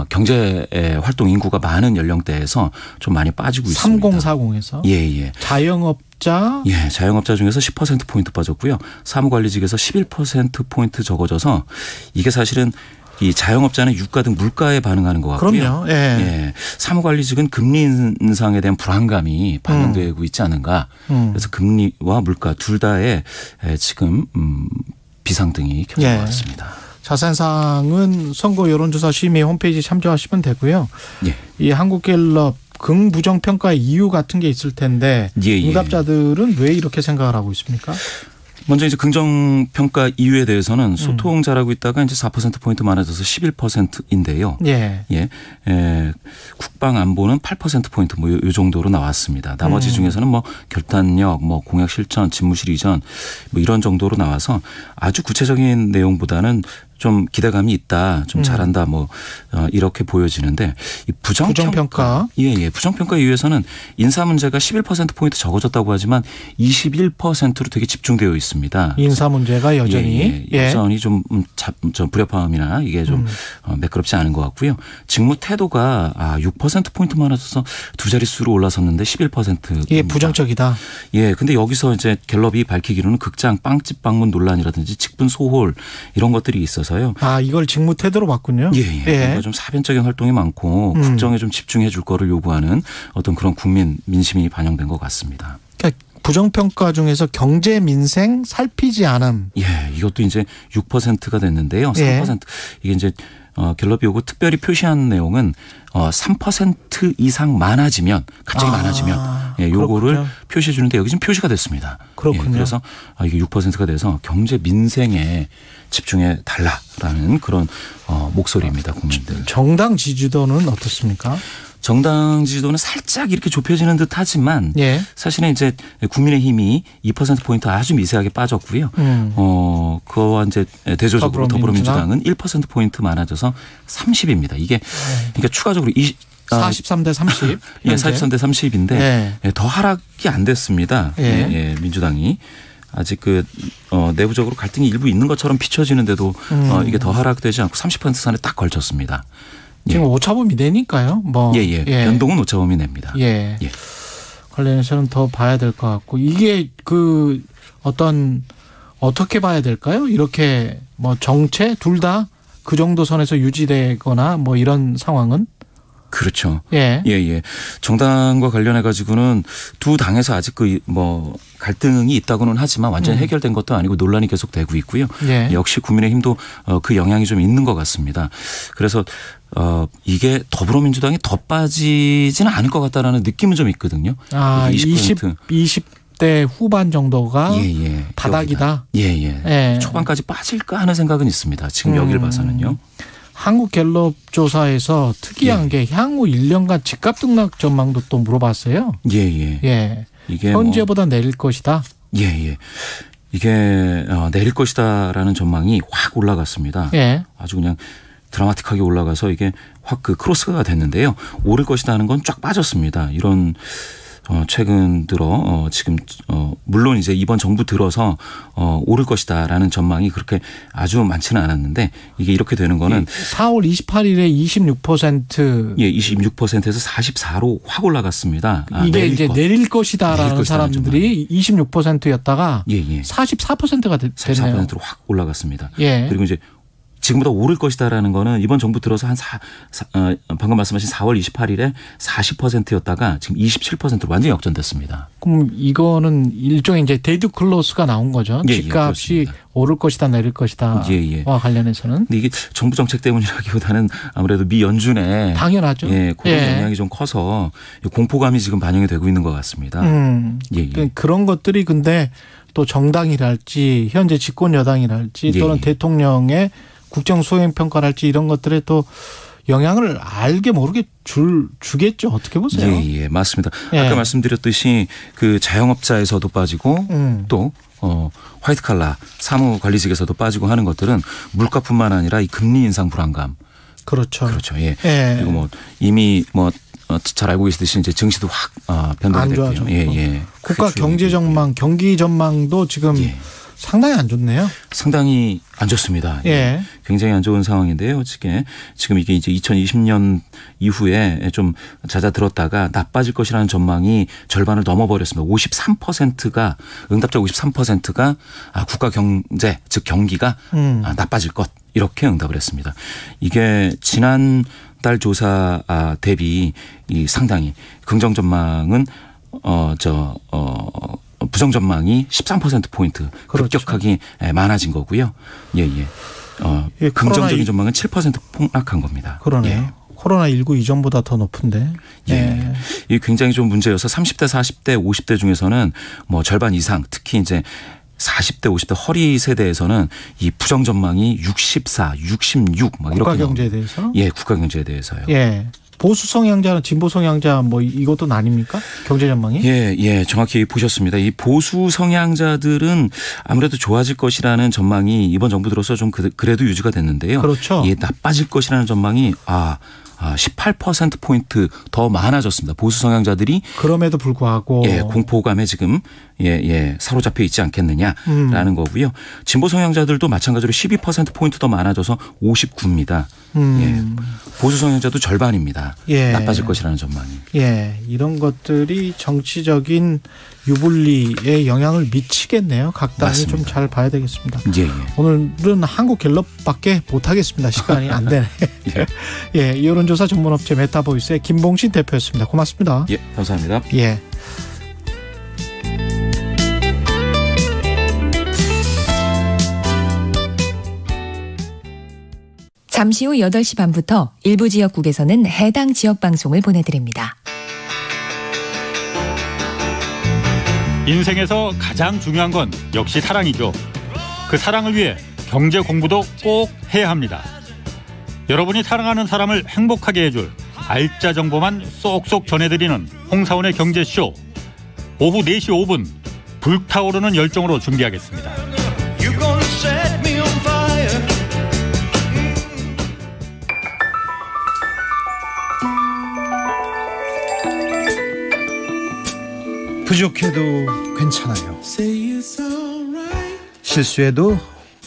경제 활동 인구가 많은 연령대에서 좀 많이 빠지고 있습니다. 3040에서? 자영업자? 자영업자 중에서 10%포인트 빠졌고요. 사무관리직에서 11%포인트 적어져서 이게 사실은 이 자영업자는 유가 등 물가에 반응하는 것 같고요. 그럼요. 사무관리직은 금리 인상에 대한 불안감이 반영되고 있지 않은가. 그래서 금리와 물가 둘 다에 지금 비상등이 켜진 것 같습니다. 자세한 사항은 선거 여론조사 심의 홈페이지 참조하시면 되고요. 이 한국갤럽 긍부정평가의 이유 같은 게 있을 텐데 응답자들은 왜 이렇게 생각을 하고 있습니까? 먼저 이제 긍정평가 이유에 대해서는 소통 잘하고 있다가 이제 4%포인트 많아져서 11%인데요. 국방 안보는 8%포인트 이 정도로 나왔습니다. 나머지 중에서는 결단력, 공약 실천, 집무실 이전 이런 정도로 나와서 아주 구체적인 내용보다는 좀 기대감이 있다, 좀 잘한다, 뭐 이렇게 보여지는데 이 부정평가, 예, 부정평가 이유에서는 인사 문제가 11%포인트 적어졌다고 하지만 21%로 되게 집중되어 있습니다. 인사 문제가 여전히 여전히 좀 불협화음이나 이게 좀 매끄럽지 않은 것 같고요. 직무 태도가 6%포인트 많아져서 두 자릿수로 올라섰는데 11%. 이게 부정적이다. 예, 근데 여기서 이제 갤럽이 밝히기로는 극장, 빵집 방문 논란이라든지 직분 소홀 이런 것들이 있어서요. 이걸 직무 태도로 봤군요. 예. 좀 사변적인 활동이 많고 국정에 좀 집중해 줄 거를 요구하는 어떤 그런 국민 민심이 반영된 것 같습니다. 그러니까 부정평가 중에서 경제 민생 살피지 않음. 예, 이것도 이제 6%가 됐는데요. 3% 이게 이제 갤럽이 요거 특별히 표시한 내용은 3% 이상 많아지면 갑자기 많아지면 요거를 표시해 주는데 여기 지금 표시가 됐습니다. 그렇군요. 그래서 이게 6%가 돼서 경제 민생에 집중해 달라라는 그런 목소리입니다. 국민들. 정당 지지도는 어떻습니까? 정당 지지도는 살짝 이렇게 좁혀지는 듯 하지만 사실은 이제 국민의힘이 2%포인트 아주 미세하게 빠졌고요. 그거와 이제 대조적으로 더불어민주당은 1%포인트 많아져서 30입니다. 이게 그러니까 추가적으로 43대 30. 예, 43대 30인데 더 하락이 안 됐습니다. 민주당이. 아직 내부적으로 갈등이 일부 있는 것처럼 비춰지는데도 이게 더 하락되지 않고 30% 선에 딱 걸쳤습니다. 지금 오차범위 내니까요. 변동은 오차범위 냅니다. 관련해서는 더 봐야 될 것 같고 이게 어떻게 봐야 될까요? 이렇게 뭐 정체 둘 다 그 정도 선에서 유지되거나 뭐 이런 상황은? 그렇죠. 예. 정당과 관련해 가지고는 두 당에서 아직 갈등이 있다고는 하지만 완전히 해결된 것도 아니고 논란이 계속되고 있고요. 역시 국민의힘도 그 영향이 좀 있는 것 같습니다. 그래서 이게 더불어민주당이 더 빠지지는 않을 것 같다라는 느낌은 좀 있거든요. 20대 후반 정도가 바닥이다. 초반까지 빠질까 하는 생각은 있습니다. 지금 여기를 봐서는요. 한국갤럽 조사에서 특이한 게 향후 1년간 집값 등락 전망도 또 물어봤어요. 이게 현재보다 내릴 것이다. 이게 내릴 것이다라는 전망이 확 올라갔습니다. 아주 그냥 드라마틱하게 올라가서 이게 확 크로스가 됐는데요. 오를 것이다 하는 건 쫙 빠졌습니다. 이런 최근 들어 지금 물론 이제 이번 정부 들어서 오를 것이다라는 전망이 그렇게 아주 많지는 않았는데 이게 이렇게 되는 거는 4월 28일에 26% 26%에서 44로 확 올라갔습니다. 이게 이제 내릴 것이다라는 사람들이 26%였다가 44%가 됐네요. 44%로 확 올라갔습니다. 그리고 이제 지금보다 오를 것이다라는 거는 이번 정부 들어서 방금 말씀하신 4월 28일에 40%였다가 지금 27%로 완전히 역전됐습니다. 그럼 이거는 일종의 이제 데드 클로스가 나온 거죠. 집값이 오를 것이다 내릴 것이다와 관련해서는. 근데 이게 정부 정책 때문이라기보다는 아무래도 미 연준의 당연하죠. 그런 영향이 좀 커서 공포감이 지금 반영이 되고 있는 것 같습니다. 그런 것들이 근데 또 정당이랄지 현재 집권 여당이랄지 또는 대통령의 국정 수행 평가랄지 이런 것들에 또 영향을 알게 모르게 주겠죠. 어떻게 보세요? 맞습니다. 아까 말씀드렸듯이 그 자영업자에서도 빠지고 또 화이트 칼라 사무관리직에서도 빠지고 하는 것들은 물가뿐만 아니라 이 금리 인상 불안감. 그렇죠. 그리고 이미 잘 알고 계시듯이 이제 증시도 확 변동이 됐고요. 국가 경제 전망, 경기 전망도 지금 상당히 안 좋네요. 상당히 안 좋습니다. 굉장히 안 좋은 상황인데요. 지금 이게 이제 2020년 이후에 좀 잦아들었다가 나빠질 것이라는 전망이 절반을 넘어버렸습니다. 53%가 응답자 53%가 국가 경제 즉 경기가 나빠질 것 이렇게 응답을 했습니다. 이게 지난 달 조사 대비 상당히 긍정 전망은 부정 전망이 13%포인트 급격하게 많아진 거고요. 긍정적인 전망은 7% 폭락한 겁니다. 그러네요. 코로나19 이전보다 더 높은데. 이게 굉장히 좀 문제여서 30대, 40대, 50대 중에서는 절반 이상 특히 이제 40대, 50대 허리 세대에서는 이 부정 전망이 64, 66 막 이렇게 국가 경제에 대해서? 국가 경제에 대해서요. 보수 성향자는 진보 성향자 뭐 이것도 나뉩니까? 경제 전망이? 예, 정확히 보셨습니다. 이 보수 성향자들은 아무래도 좋아질 것이라는 전망이 이번 정부 들어서 좀 그래도 유지가 됐는데요. 그렇죠. 예, 나빠질 것이라는 전망이 18%포인트 더 많아졌습니다. 보수 성향자들이. 그럼에도 불구하고. 예, 공포감에 지금 사로잡혀 있지 않겠느냐라는 거고요. 진보 성향자들도 마찬가지로 12%포인트 더 많아져서 59입니다. 예, 보수 성향자도 절반입니다. 예. 나빠질 것이라는 전망이. 예, 이런 것들이 정치적인 유불리에 영향을 미치겠네요. 각 당이 좀 잘 봐야 되겠습니다. 예. 오늘은 한국갤럽밖에 못하겠습니다. 시간이 안 되네. 예, 여론조사 전문업체 메타보이스의 김봉신 대표였습니다. 고맙습니다. 예, 감사합니다. 예. 잠시 후 8시 반부터 일부 지역국에서는 해당 지역 방송을 보내드립니다. 인생에서 가장 중요한 건 역시 사랑이죠. 그 사랑을 위해 경제 공부도 꼭 해야 합니다. 여러분이 사랑하는 사람을 행복하게 해줄 알짜 정보만 쏙쏙 전해드리는 홍사원의 경제쇼. 오후 4시 5분 불타오르는 열정으로 준비하겠습니다. 부족해도 괜찮아요. 실수해도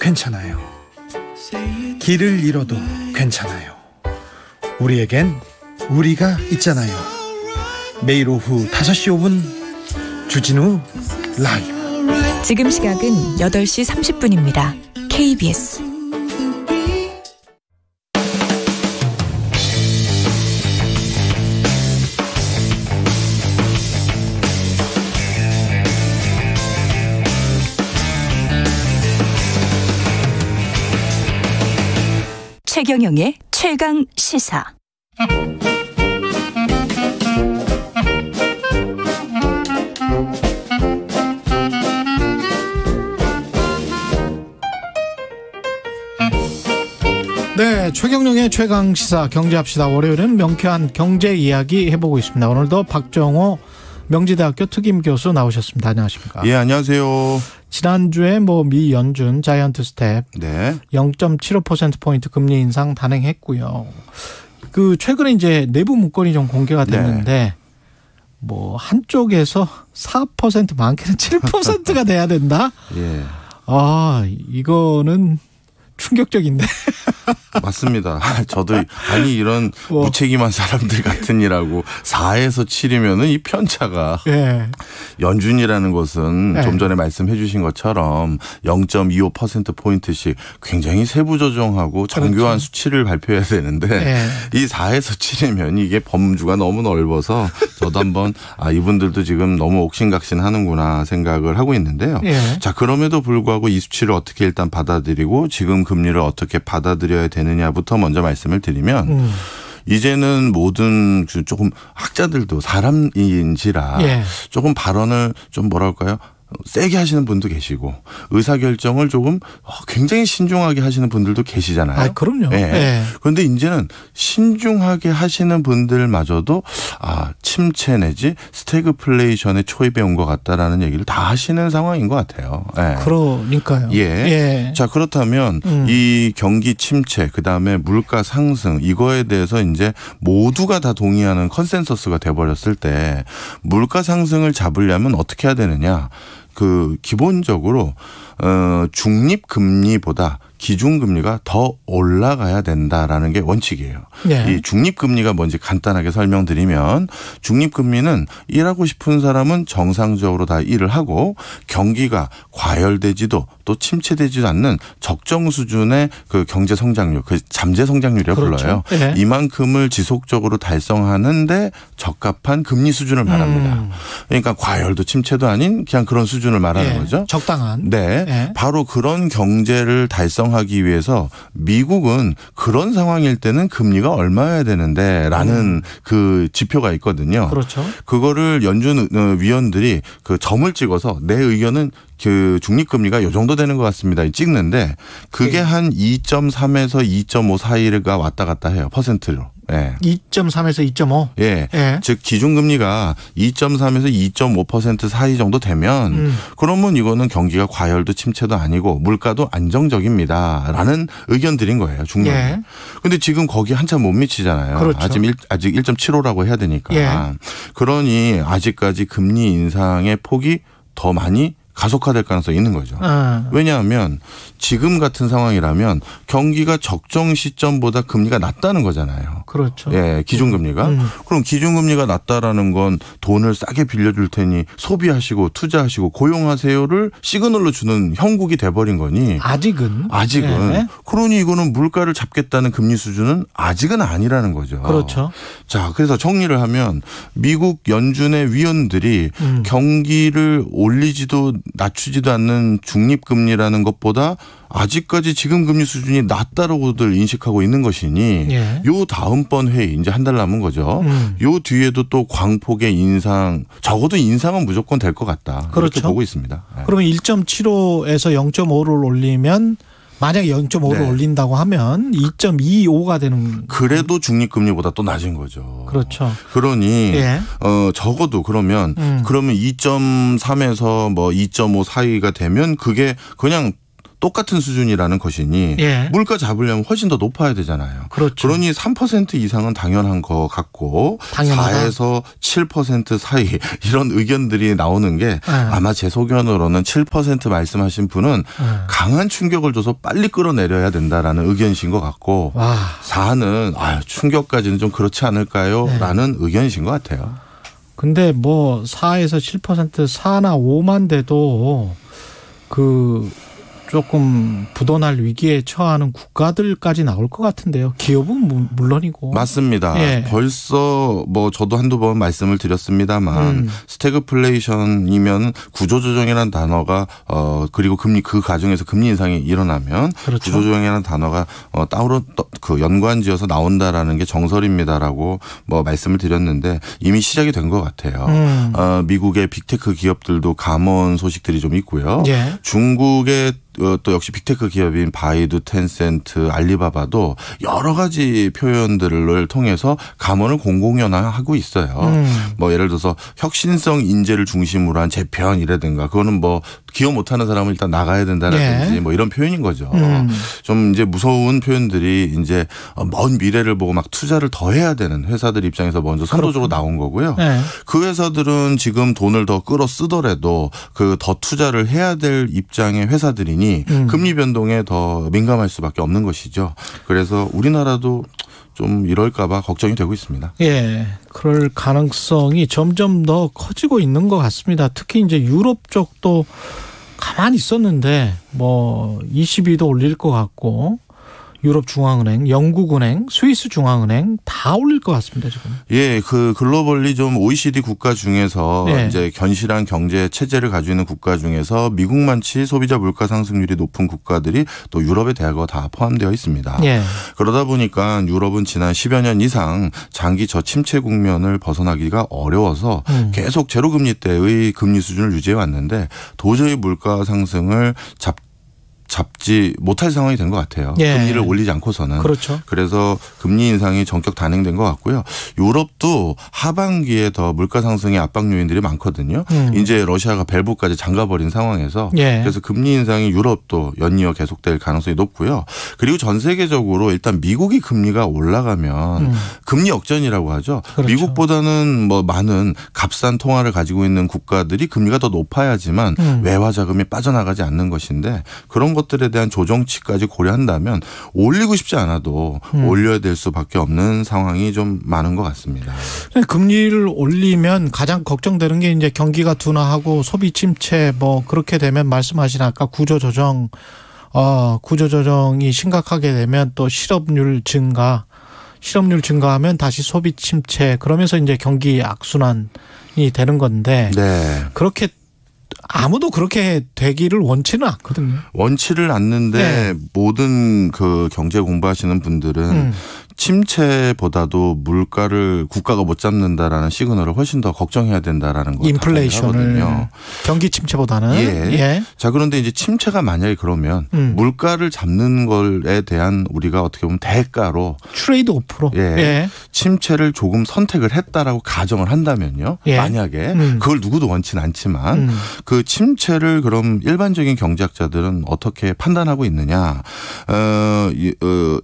괜찮아요. 길을 잃어도 괜찮아요. 우리에겐 우리가 있잖아요. 매일 오후 5시 5분 주진우 라이브. 지금 시각은 8시 30분입니다. KBS 최경영의 최강 시사. 네, 최경영의 최강 시사 경제합시다. 월요일은 명쾌한 경제 이야기 해보고 있습니다. 오늘도 박정호 명지대학교 특임 교수 나오셨습니다. 안녕하십니까? 예, 안녕하세요. 지난주에 미 연준 자이언트 스텝 0.75%포인트 금리 인상 단행했고요. 최근에 이제 내부 문건이 좀 공개가 됐는데 한쪽에서 4% 많게는 7%가 돼야 된다? 예. 이거는 충격적인데. 맞습니다. 저도 이런 무책임한 사람들 같으니라고 4에서 7이면은 이 편차가 연준이라는 것은 좀 전에 말씀해 주신 것처럼 0.25%포인트씩 굉장히 세부 조정하고 정교한 수치를 발표해야 되는데 이 4에서 7이면 이게 범주가 너무 넓어서 저도 한번 이분들도 지금 너무 옥신각신 하는구나 생각을 하고 있는데요. 자, 그럼에도 불구하고 이 수치를 어떻게 일단 받아들이고 지금 금리를 어떻게 받아들여야 되느냐부터 먼저 말씀을 드리면 이제는 모든 조금 학자들도 사람인지라 조금 발언을 좀 세게 하시는 분도 계시고 의사결정을 조금 굉장히 신중하게 하시는 분들도 계시잖아요. 그럼요. 그런데 이제는 신중하게 하시는 분들마저도 침체 내지 스태그플레이션에 초입해 온 것 같다라는 얘기를 다 하시는 상황인 것 같아요. 그러니까요. 자, 그렇다면 이 경기 침체 그다음에 물가 상승 이거에 대해서 이제 모두가 다 동의하는 컨센서스가 돼버렸을 때 물가 상승을 잡으려면 어떻게 해야 되느냐. 기본적으로 중립금리보다 기준금리가 더 올라가야 된다라는 게 원칙이에요. 이 중립금리가 뭔지 간단하게 설명드리면 중립금리는 일하고 싶은 사람은 정상적으로 다 일을 하고 경기가 과열되지도 또 침체되지도 않는 적정 수준의 경제 성장률, 잠재 성장률이라고 불러요. 이만큼을 지속적으로 달성하는데 적합한 금리 수준을 말합니다. 그러니까 과열도 침체도 아닌 그냥 그런 수준을 말하는 거죠. 적당한. 바로 그런 경제를 달성하기 위해서 미국은 그런 상황일 때는 금리가 얼마여야 되는데라는 그 지표가 있거든요. 그렇죠. 그거를 연준 위원들이 점을 찍어서 내 의견은 그 중립금리가 요 정도 되는 것 같습니다. 찍는데 그게 한 2.3에서 2.5 사이가 왔다 갔다 해요. 퍼센트로. 예. 2.3에서 2.5. 예. 예. 즉 기준금리가 2.3에서 2.5% 사이 정도 되면 그러면 이거는 경기가 과열도 침체도 아니고 물가도 안정적입니다라는 의견들인 거예요. 중론이. 예. 근데 지금 거기 한참 못 미치잖아요. 그렇죠. 아직 1.75라고 해야 되니까. 예. 그러니 아직까지 금리 인상의 폭이 더 많이 가속화될 가능성이 있는 거죠. 왜냐하면 지금 같은 상황이라면 경기가 적정 시점보다 금리가 낮다는 거잖아요. 그렇죠. 예, 기준금리가. 그럼 기준금리가 낮다라는 건 돈을 싸게 빌려줄 테니 소비하시고 투자하시고 고용하세요를 시그널로 주는 형국이 돼버린 거니. 아직은. 네. 그러니 이거는 물가를 잡겠다는 금리 수준은 아직은 아니라는 거죠. 그렇죠. 자, 그래서 정리를 하면 미국 연준의 위원들이 경기를 올리지도 낮추지도 않는 중립금리라는 것보다 아직까지 지금 금리 수준이 낮다라고들 인식하고 있는 것이니 예. 요 다음번 회의 이제 한 달 남은 거죠. 요 뒤에도 또 광폭의 인상 적어도 인상은 무조건 될 것 같다. 그렇죠. 이렇게 보고 있습니다. 네. 그러면 1.75에서 0.5를 올리면 만약에 0.5를 네. 올린다고 하면 2.25가 되는. 그래도 중립금리보다 또 낮은 거죠. 그렇죠. 그러니 예. 적어도 그러면 2.3에서 뭐 2.5 사이가 되면 그게 그냥 똑같은 수준이라는 것이니 예. 물가 잡으려면 훨씬 더 높아야 되잖아요. 그렇죠. 그러니 3% 이상은 당연한 것 같고 당연하다. 4에서 7% 사이 이런 의견들이 나오는 게 아마 제 소견으로는 7% 말씀하신 분은 강한 충격을 줘서 빨리 끌어내려야 된다라는 의견이신 것 같고 4는 충격까지는 좀 그렇지 않을까요? 네. 라는 의견이신 것 같아요. 근데 뭐 4에서 7% 4나 5만 돼도 조금 부도날 위기에 처하는 국가들까지 나올 것 같은데요. 기업은 물론이고. 맞습니다. 예. 벌써 뭐 저도 한두 번 말씀을 드렸습니다만 스태그플레이션이면 구조조정이라는 단어가 그리고 금리 그 과정에서 금리 인상이 일어나면 그렇죠. 구조조정이라는 단어가 따로 그 연관지어서 나온다라는 게 정설입니다라고 뭐 말씀을 드렸는데 이미 시작이 된 것 같아요. 미국의 빅테크 기업들도 감원 소식들이 좀 있고요. 예. 중국의 또 역시 빅테크 기업인 바이두, 텐센트, 알리바바도 여러 가지 표현들을 통해서 감원을 공공연화하고 있어요. 뭐 예를 들어서 혁신성 인재를 중심으로 한 재편이라든가 그거는 뭐 기업 못하는 사람은 일단 나가야 된다라든지 네. 뭐 이런 표현인 거죠. 좀 이제 무서운 표현들이 이제 먼 미래를 보고 막 투자를 더 해야 되는 회사들 입장에서 먼저 선도적으로 나온 거고요. 네. 그 회사들은 지금 돈을 더 끌어 쓰더라도 그 더 투자를 해야 될 입장의 회사들이니 금리 변동에 더 민감할 수밖에 없는 것이죠. 그래서 우리나라도 좀 이럴까 봐 걱정이 되고 있습니다. 예, 그럴 가능성이 점점 더 커지고 있는 것 같습니다. 특히 이제 유럽 쪽도 가만히 있었는데 뭐 22도 올릴 것 같고 유럽 중앙은행, 영국은행, 스위스 중앙은행 다 올릴 것 같습니다 지금. 예, 그 글로벌리 좀 OECD 국가 중에서 네. 이제 견실한 경제 체제를 가지고 있는 국가 중에서 미국만치 소비자 물가 상승률이 높은 국가들이 또 유럽에 대거 다 포함되어 있습니다. 네. 그러다 보니까 유럽은 지난 10여 년 이상 장기 저침체 국면을 벗어나기가 어려워서 계속 제로금리 때의 금리 수준을 유지해 왔는데 도저히 물가 상승을 잡지 못할 상황이 된 것 같아요. 예. 금리를 올리지 않고서는. 그렇죠. 그래서 금리 인상이 전격 단행된 것 같고요. 유럽도 하반기에 더 물가 상승의 압박 요인들이 많거든요. 이제 러시아가 밸브까지 잠가버린 상황에서 예. 그래서 금리 인상이 유럽도 연이어 계속될 가능성이 높고요. 그리고 전 세계적으로 일단 미국이 금리가 올라가면 금리 역전이라고 하죠. 그렇죠. 미국보다는 뭐 많은 값싼 통화를 가지고 있는 국가들이 금리가 더 높아야지만 외화 자금이 빠져나가지 않는 것인데 그런 것들에 대한 조정치까지 고려한다면 올리고 싶지 않아도 올려야 될 수밖에 없는 상황이 좀 많은 것 같습니다. 금리를 올리면 가장 걱정되는 게 이제 경기가 둔화하고 소비 침체 뭐 그렇게 되면 말씀하신 아까 구조조정이 심각하게 되면 또 실업률 증가하면 다시 소비 침체 그러면서 이제 경기 악순환이 되는 건데 네. 그렇게 아무도 그렇게 되기를 원치는 않거든요. 원치를 않는데 네. 모든 그 경제 공부하시는 분들은 침체보다도 물가를 국가가 못 잡는다라는 시그널을 훨씬 더 걱정해야 된다라는 거. 인플레이션을 경기 침체보다는. 예. 자, 그런데 이제 침체가 만약에 그러면 물가를 잡는 것에 대한 우리가 어떻게 보면 대가로 트레이드 오프로 침체를 조금 선택을 했다라고 가정을 한다면요. 만약에 그걸 누구도 원치는 않지만 그 침체를 그럼 일반적인 경제학자들은 어떻게 판단하고 있느냐.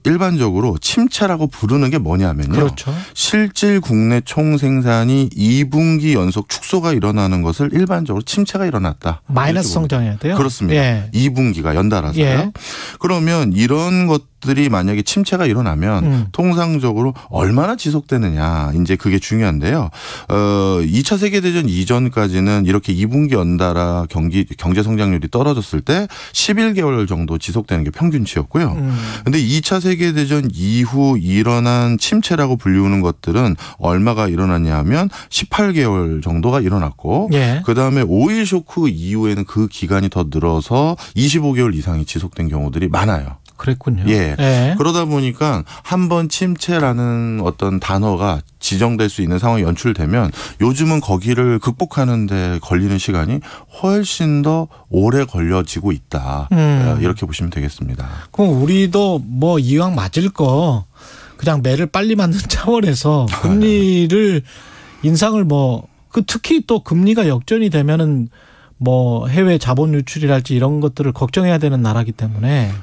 일반적으로 침체라고 부르는 게 뭐냐면요. 그렇죠. 실질 국내 총생산이 2분기 연속 축소가 일어나는 것을 일반적으로 침체가 일어났다. 마이너스 성장해야 돼요? 그렇습니다. 2분기가 연달아서요. 그러면 이런 것들이 만약에 침체가 일어나면 통상적으로 얼마나 지속되느냐. 이제 그게 중요한데요. 2차 세계대전 이전까지는 이렇게 2분기 연달아 경제 성장률이 떨어졌을 때 11개월 정도 지속되는 게 평균치였고요. 그런데 2차 세계대전 이후 일어난 침체라고 불리우는 것들은 얼마가 일어났냐 하면 18개월 정도가 일어났고 그다음에 오일 쇼크 이후에는 그 기간이 더 늘어서 25개월 이상이 지속된 경우들이 많아요. 그랬군요. 그러다 보니까 한번 침체라는 어떤 단어가 지정될 수 있는 상황이 연출되면 요즘은 거기를 극복하는 데 걸리는 시간이 훨씬 더 오래 걸려지고 있다. 이렇게 보시면 되겠습니다. 그럼 우리도 뭐 이왕 맞을 거 그냥 매를 빨리 맞는 차원에서 금리를 인상을 특히 또 금리가 역전이 되면은 해외 자본 유출이랄지 이런 것들을 걱정해야 되는 나라기 때문에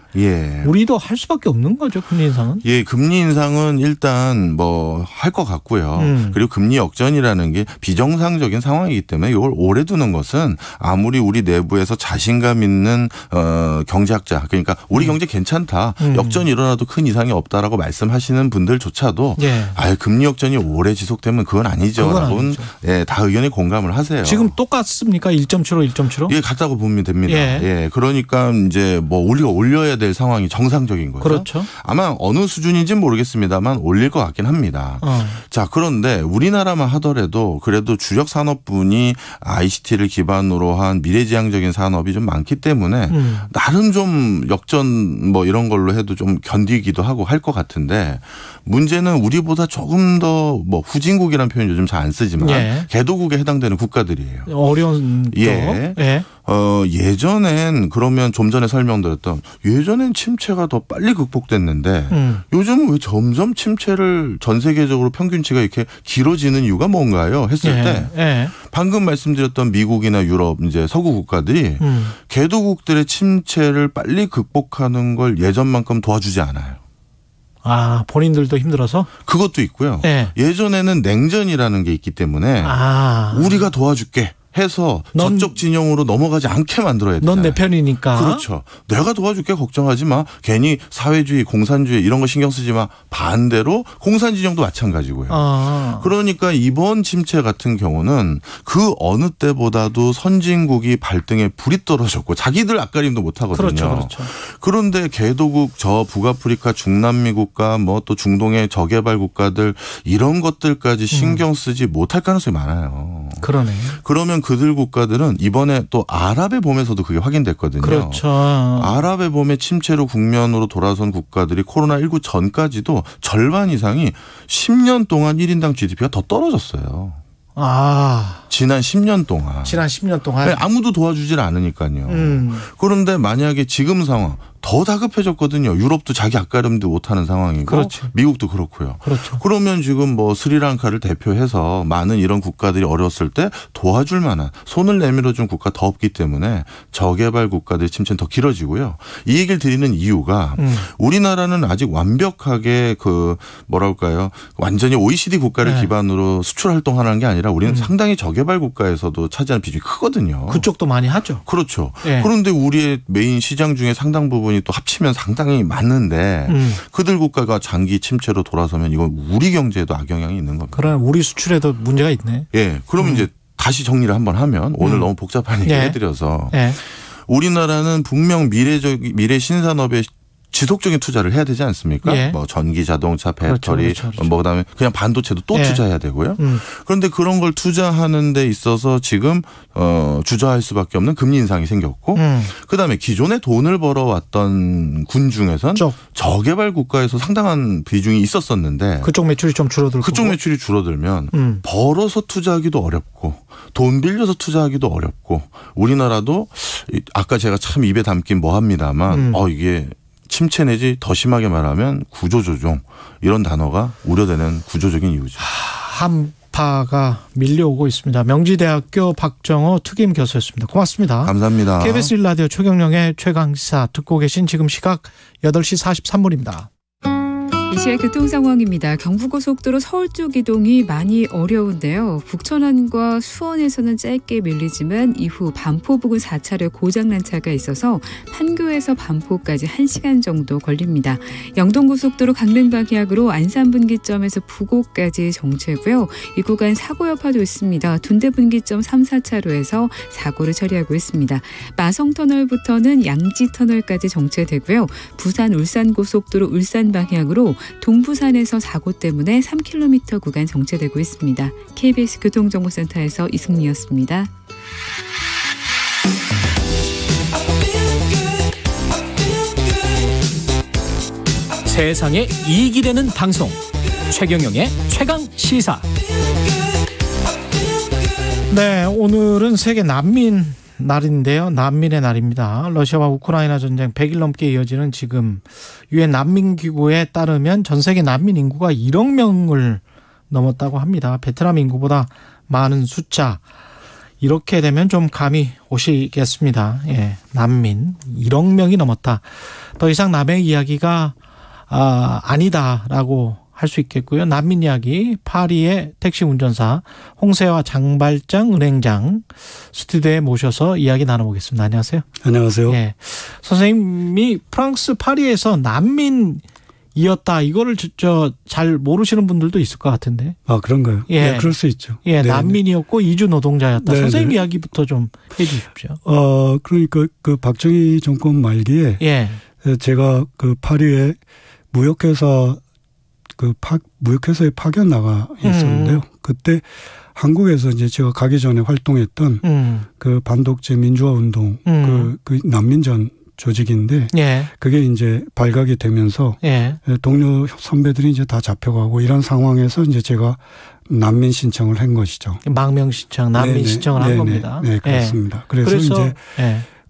우리도 할 수밖에 없는 거죠. 금리 인상은. 금리 인상은 일단 할 것 같고요. 그리고 금리 역전이라는 게 비정상적인 상황이기 때문에 이걸 오래 두는 것은 아무리 우리 내부에서 자신감 있는 경제학자 그러니까 우리 경제 괜찮다. 역전이 일어나도 큰 이상이 없다라고 말씀하시는 분들조차도 금리 역전이 오래 지속되면 그건 아니죠. 라고는 다 의견에 공감을 하세요. 지금 똑같습니까? 1.75 같다고 보면 됩니다. 그러니까 이제 우리가 올려야 될 상황이 정상적인 거죠. 그렇죠. 아마 어느 수준인지는 모르겠습니다만 올릴 것 같긴 합니다. 자, 그런데 우리나라만 하더라도 그래도 주력 산업군이 ICT를 기반으로 한 미래지향적인 산업이 좀 많기 때문에 나름 좀 역전 이런 걸로 해도 좀 견디기도 하고 할 것 같은데 문제는 우리보다 조금 더 후진국이라는 표현 요즘 잘 안 쓰지만 개도국에 해당되는 국가들이에요. 어려운 쪽. 예전엔 그러면 좀 전에 설명드렸던 예전엔 침체가 더 빨리 극복됐는데 요즘은 왜 점점 침체를 전 세계적으로 평균치가 이렇게 길어지는 이유가 뭔가요? 했을 때 방금 말씀드렸던 미국이나 유럽 이제 서구 국가들이 개도국들의 침체를 빨리 극복하는 걸 예전만큼 도와주지 않아요. 본인들도 힘들어서? 그것도 있고요. 예전에는 냉전이라는 게 있기 때문에 우리가 도와줄게. 해서 저쪽 진영으로 넘어가지 않게 만들어야 되잖아요. 넌 내 편이니까. 그렇죠. 내가 도와줄게 걱정하지 마. 괜히 사회주의, 공산주의 이런 거 신경 쓰지 마. 반대로 공산 진영도 마찬가지고요. 그러니까 이번 침체 같은 경우는 그 어느 때보다도 선진국이 발등에 불이 떨어졌고 자기들 앞가림도 못 하거든요. 그렇죠. 그런데 개도국, 저 북아프리카, 중남미 국가, 또 중동의 저개발 국가들 이런 것들까지 신경 쓰지 못할 가능성이 많아요. 그러네. 그러면 그들 국가들은 이번에 또 아랍의 봄에서도 그게 확인됐거든요. 그렇죠. 아랍의 봄에 침체로 국면으로 돌아선 국가들이 코로나19 전까지도 절반 이상이 10년 동안 1인당 GDP가 더 떨어졌어요. 지난 10년 동안. 아무도 도와주질 않으니까요. 그런데 만약에 지금 상황 더 다급해졌거든요. 유럽도 자기 앞가림도 못하는 상황이고 그렇죠. 미국도 그렇고요. 그렇죠. 그러면 지금 스리랑카를 대표해서 많은 이런 국가들이 어려웠을 때 도와줄 만한 손을 내밀어준 국가 더 없기 때문에 저개발 국가들의 침체는 더 길어지고요. 이 얘기를 드리는 이유가 우리나라는 아직 완벽하게 완전히 OECD 국가를 기반으로 수출 활동하는 게 아니라 우리는 상당히 저개발 국가에서도 차지하는 비중이 크거든요. 그쪽도 많이 하죠. 그렇죠. 그런데 우리의 메인 시장 중에 상당 부분 또 합치면 상당히 많은데 그들 국가가 장기 침체로 돌아서면 이건 우리 경제에도 악영향이 있는 겁니다. 그럼 우리 수출에도 문제가 있네. 그러면 이제 다시 정리를 한번 하면 오늘 너무 복잡한 얘기 해드려서 우리나라는 분명 미래 신산업의 지속적인 투자를 해야 되지 않습니까? 예. 뭐 전기, 자동차, 배터리, 그렇죠. 뭐 그다음에 그냥 반도체도 또 예. 투자해야 되고요. 그런데 그런 걸 투자하는 데 있어서 지금 주저할 수밖에 없는 금리 인상이 생겼고, 그다음에 기존에 돈을 벌어왔던 군 중에선 저개발 국가에서 상당한 비중이 있었었는데 그쪽 매출이 좀 줄어들고 그쪽 매출이 줄어들면 벌어서 투자하기도 어렵고 돈 빌려서 투자하기도 어렵고 우리나라도 아까 제가 참 입에 담긴 뭐합니다만 이게 침체 내지 더 심하게 말하면 구조조정 이런 단어가 우려되는 구조적인 이유죠. 한파가 밀려오고 있습니다. 명지대학교 박정호 특임 교수였습니다. 고맙습니다. 감사합니다. KBS 1라디오 최경영의 최강시사 듣고 계신 지금 시각 8시 43분입니다. 이 시각 교통 상황입니다. 경부고속도로 서울 쪽 이동이 많이 어려운데요. 북천안과 수원에서는 짧게 밀리지만 이후 반포 부근 4차로에 고장난 차가 있어서 판교에서 반포까지 1시간 정도 걸립니다. 영동고속도로 강릉 방향으로 안산 분기점에서 부곡까지 정체고요. 이 구간 사고 여파도 있습니다. 둔대 분기점 3, 4차로에서 사고를 처리하고 있습니다. 마성터널부터는 양지터널까지 정체되고요. 부산 울산고속도로 울산 방향으로 동부산에서 사고 때문에 3km 구간 정체되고 있습니다. KBS 교통정보센터에서 이승미였습니다. 세상에 이익이 되는 방송 최경영의 최강시사. 네, 오늘은 세계 난민 날인데요. 난민의 날입니다. 러시아와 우크라이나 전쟁 100일 넘게 이어지는 지금 유엔 난민기구에 따르면 전 세계 난민 인구가 1억 명을 넘었다고 합니다. 베트남 인구보다 많은 숫자. 이렇게 되면 좀 감이 오시겠습니다. 예, 난민 1억 명이 넘었다. 더 이상 남의 이야기가 아니다라고 할 수 있겠고요. 난민 이야기 파리의 택시 운전사 홍세화 장발장 은행장 스튜디오에 모셔서 이야기 나눠보겠습니다. 안녕하세요. 안녕하세요. 예, 선생님이 프랑스 파리에서 난민이었다. 이거를 잘 모르시는 분들도 있을 것 같은데. 아, 그런가요? 예, 네, 그럴 수 있죠. 예, 네, 난민이었고 이주 노동자였다. 네, 선생님 네. 이야기부터 좀 해주십시오. 그러니까 그 박정희 정권 말기에 제가 그 파리에 무역회사에 파견 나가 있었는데요. 그때 한국에서 이제 제가 가기 전에 활동했던 그 반독재 민주화 운동 그 난민전 조직인데 그게 이제 발각이 되면서 동료 선배들이 이제 다 잡혀가고 이런 상황에서 이제 제가 난민 신청을 한 것이죠. 망명 신청, 난민 신청을 한 겁니다. 네, 그렇습니다. 그래서 이제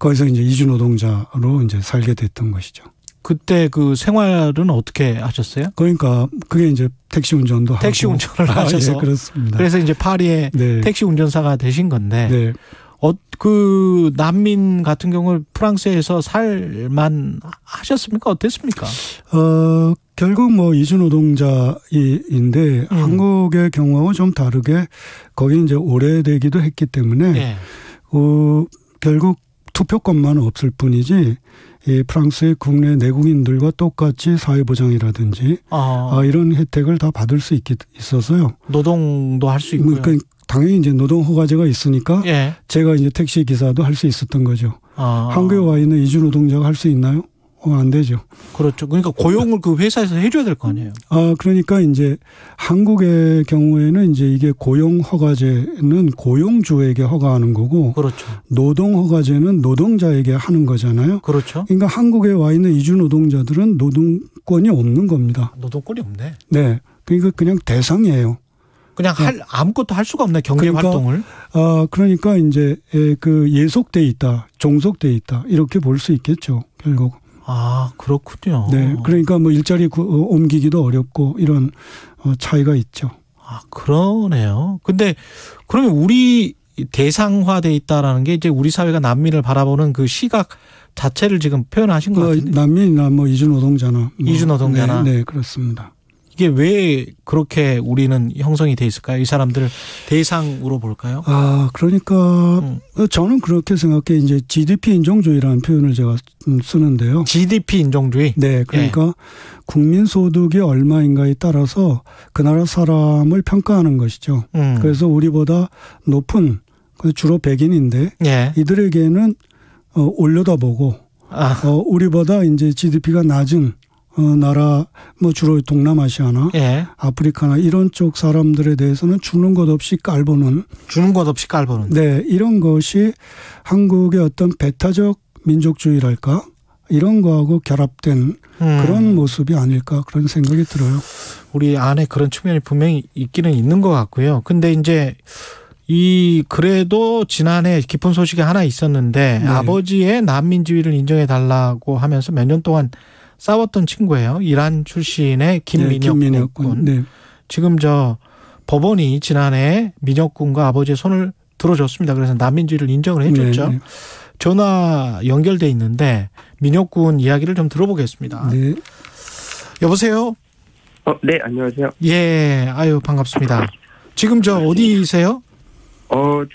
거기서 이제 이주 노동자로 이제 살게 됐던 것이죠. 그때 그 생활은 어떻게 하셨어요? 그러니까 그게 이제 택시 운전도 하고. 택시 운전을 하셔서. 예, 그렇습니다. 그래서 이제 파리에 택시 운전사가 되신 건데 그 난민 같은 경우는 프랑스에서 살만 하셨습니까? 어땠습니까? 결국 뭐 이주 노동자인데 한국의 경우하고 좀 다르게 거기 이제 오래되기도 했기 때문에 결국 투표권만 없을 뿐이지 이 프랑스의 국내 내국인들과 똑같이 사회보장이라든지 이런 혜택을 다 받을 수 있어서요. 노동도 할 수 있고요. 그러니까 당연히 이제 노동 허가제가 있으니까 제가 이제 택시 기사도 할 수 있었던 거죠. 한국에 와 있는 이주 노동자가 할 수 있나요? 안 되죠. 그렇죠. 그러니까 고용을 그 회사에서 해줘야 될 거 아니에요. 그러니까 이제 한국의 경우에는 이제 이게 고용 허가제는 고용주에게 허가하는 거고, 그렇죠. 노동 허가제는 노동자에게 하는 거잖아요. 그렇죠. 그러니까 한국에 와 있는 이주 노동자들은 노동권이 없는 겁니다. 노동권이 없네. 네. 그러니까 그냥 대상이에요. 그냥 아무것도 할 수가 없네, 경제 활동을. 그러니까 이제 그 예속돼 있다, 종속돼 있다 이렇게 볼 수 있겠죠, 결국. 그렇군요. 네. 그러니까 뭐 일자리 옮기기도 어렵고 이런 차이가 있죠. 그러네요. 근데 그러면 우리 대상화돼 있다라는 게 이제 우리 사회가 난민을 바라보는 그 시각 자체를 지금 표현하신 것 같은데. 난민이나 뭐 이주 노동자나. 이주 노동자나. 네, 그렇습니다. 이게 왜 그렇게 우리는 형성이 돼 있을까요? 이 사람들을 대상으로 볼까요? 그러니까 저는 그렇게 생각해. 이제 GDP 인종주의라는 표현을 제가 쓰는데요. GDP 인종주의? 네. 그러니까 국민 소득이 얼마인가에 따라서 그 나라 사람을 평가하는 것이죠. 그래서 우리보다 높은 주로 백인인데 이들에게는 올려다보고 우리보다 이제 GDP가 낮은 나라 뭐 주로 동남아시아나 예. 아프리카나 이런 쪽 사람들에 대해서는 주는 것 없이 깔보는 네, 이런 것이 한국의 어떤 배타적 민족주의랄까 이런 거하고 결합된 그런 모습이 아닐까 그런 생각이 들어요. 우리 안에 그런 측면이 분명히 있기는 있는 것 같고요. 근데 이제 그래도 지난해 깊은 소식이 하나 있었는데 네. 아버지의 난민지위를 인정해 달라고 하면서 몇 년 동안 싸웠던 친구예요. 이란 출신의 김민혁 군. 네. 지금 법원이 지난해 민혁 군과 아버지의 손을 들어줬습니다. 그래서 난민지위를 인정을 해줬죠. 네. 전화 연결돼 있는데 민혁 군 이야기를 좀 들어보겠습니다. 네. 여보세요? 네, 안녕하세요. 예, 아유, 반갑습니다. 지금 어디세요?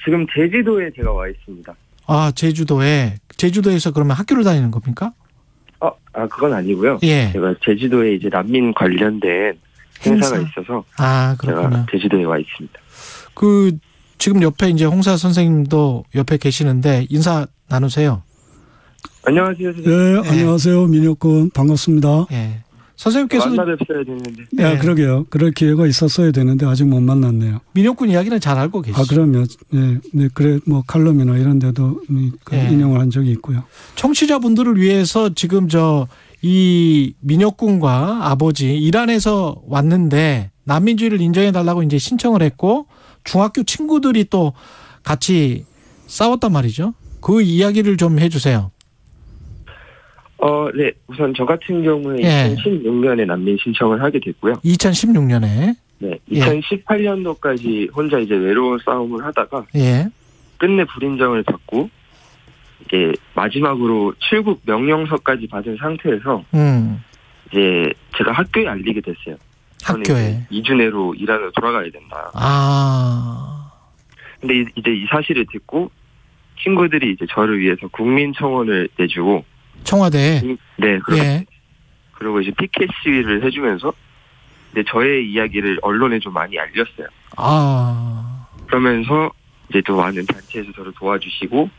지금 제주도에 제가 와 있습니다. 아, 제주도에서 그러면 학교를 다니는 겁니까? 그건 아니고요. 예. 제가 제주도에 이제 난민 관련된 행사가 있어서. 그렇군요. 제가 제주도에 와 있습니다. 지금 옆에 이제 홍사 선생님도 옆에 계시는데 인사 나누세요. 안녕하세요, 선생님. 네, 안녕하세요. 민혁 군 반갑습니다. 예. 선생님께서는 만나 뵙어야 되는데. 네, 그러게요. 그럴 기회가 있었어야 되는데 아직 못 만났네요. 민혁 군 이야기는 잘 알고 계시죠? 그럼요. 네, 그래 뭐 칼럼이나 이런 데도 인용을 한 적이 있고요. 청취자분들을 위해서 지금 이 민혁 군과 아버지 이란에서 왔는데 난민주의를 인정해 달라고 이제 신청을 했고 중학교 친구들이 또 같이 싸웠단 말이죠. 그 이야기를 좀 해주세요. 네. 우선 저 같은 경우에 2016년에 난민 신청을 하게 됐고요. 2016년에? 네. 2018년도까지 혼자 이제 외로운 싸움을 하다가 끝내 불인정을 받고 이제 마지막으로 출국 명령서까지 받은 상태에서 이제 제가 학교에 알리게 됐어요. 학교에? 2주 내로 이란으로 돌아가야 된다. 근데 이제 이 사실을 듣고 친구들이 이제 저를 위해서 국민청원을 내주고 청와대에? 네, 그리고 이제 피켓 시위를 해주면서 저의 이야기를 언론에 좀 많이 알렸어요. 그러면서 이제 또 많은 단체에서 저를 도와주시고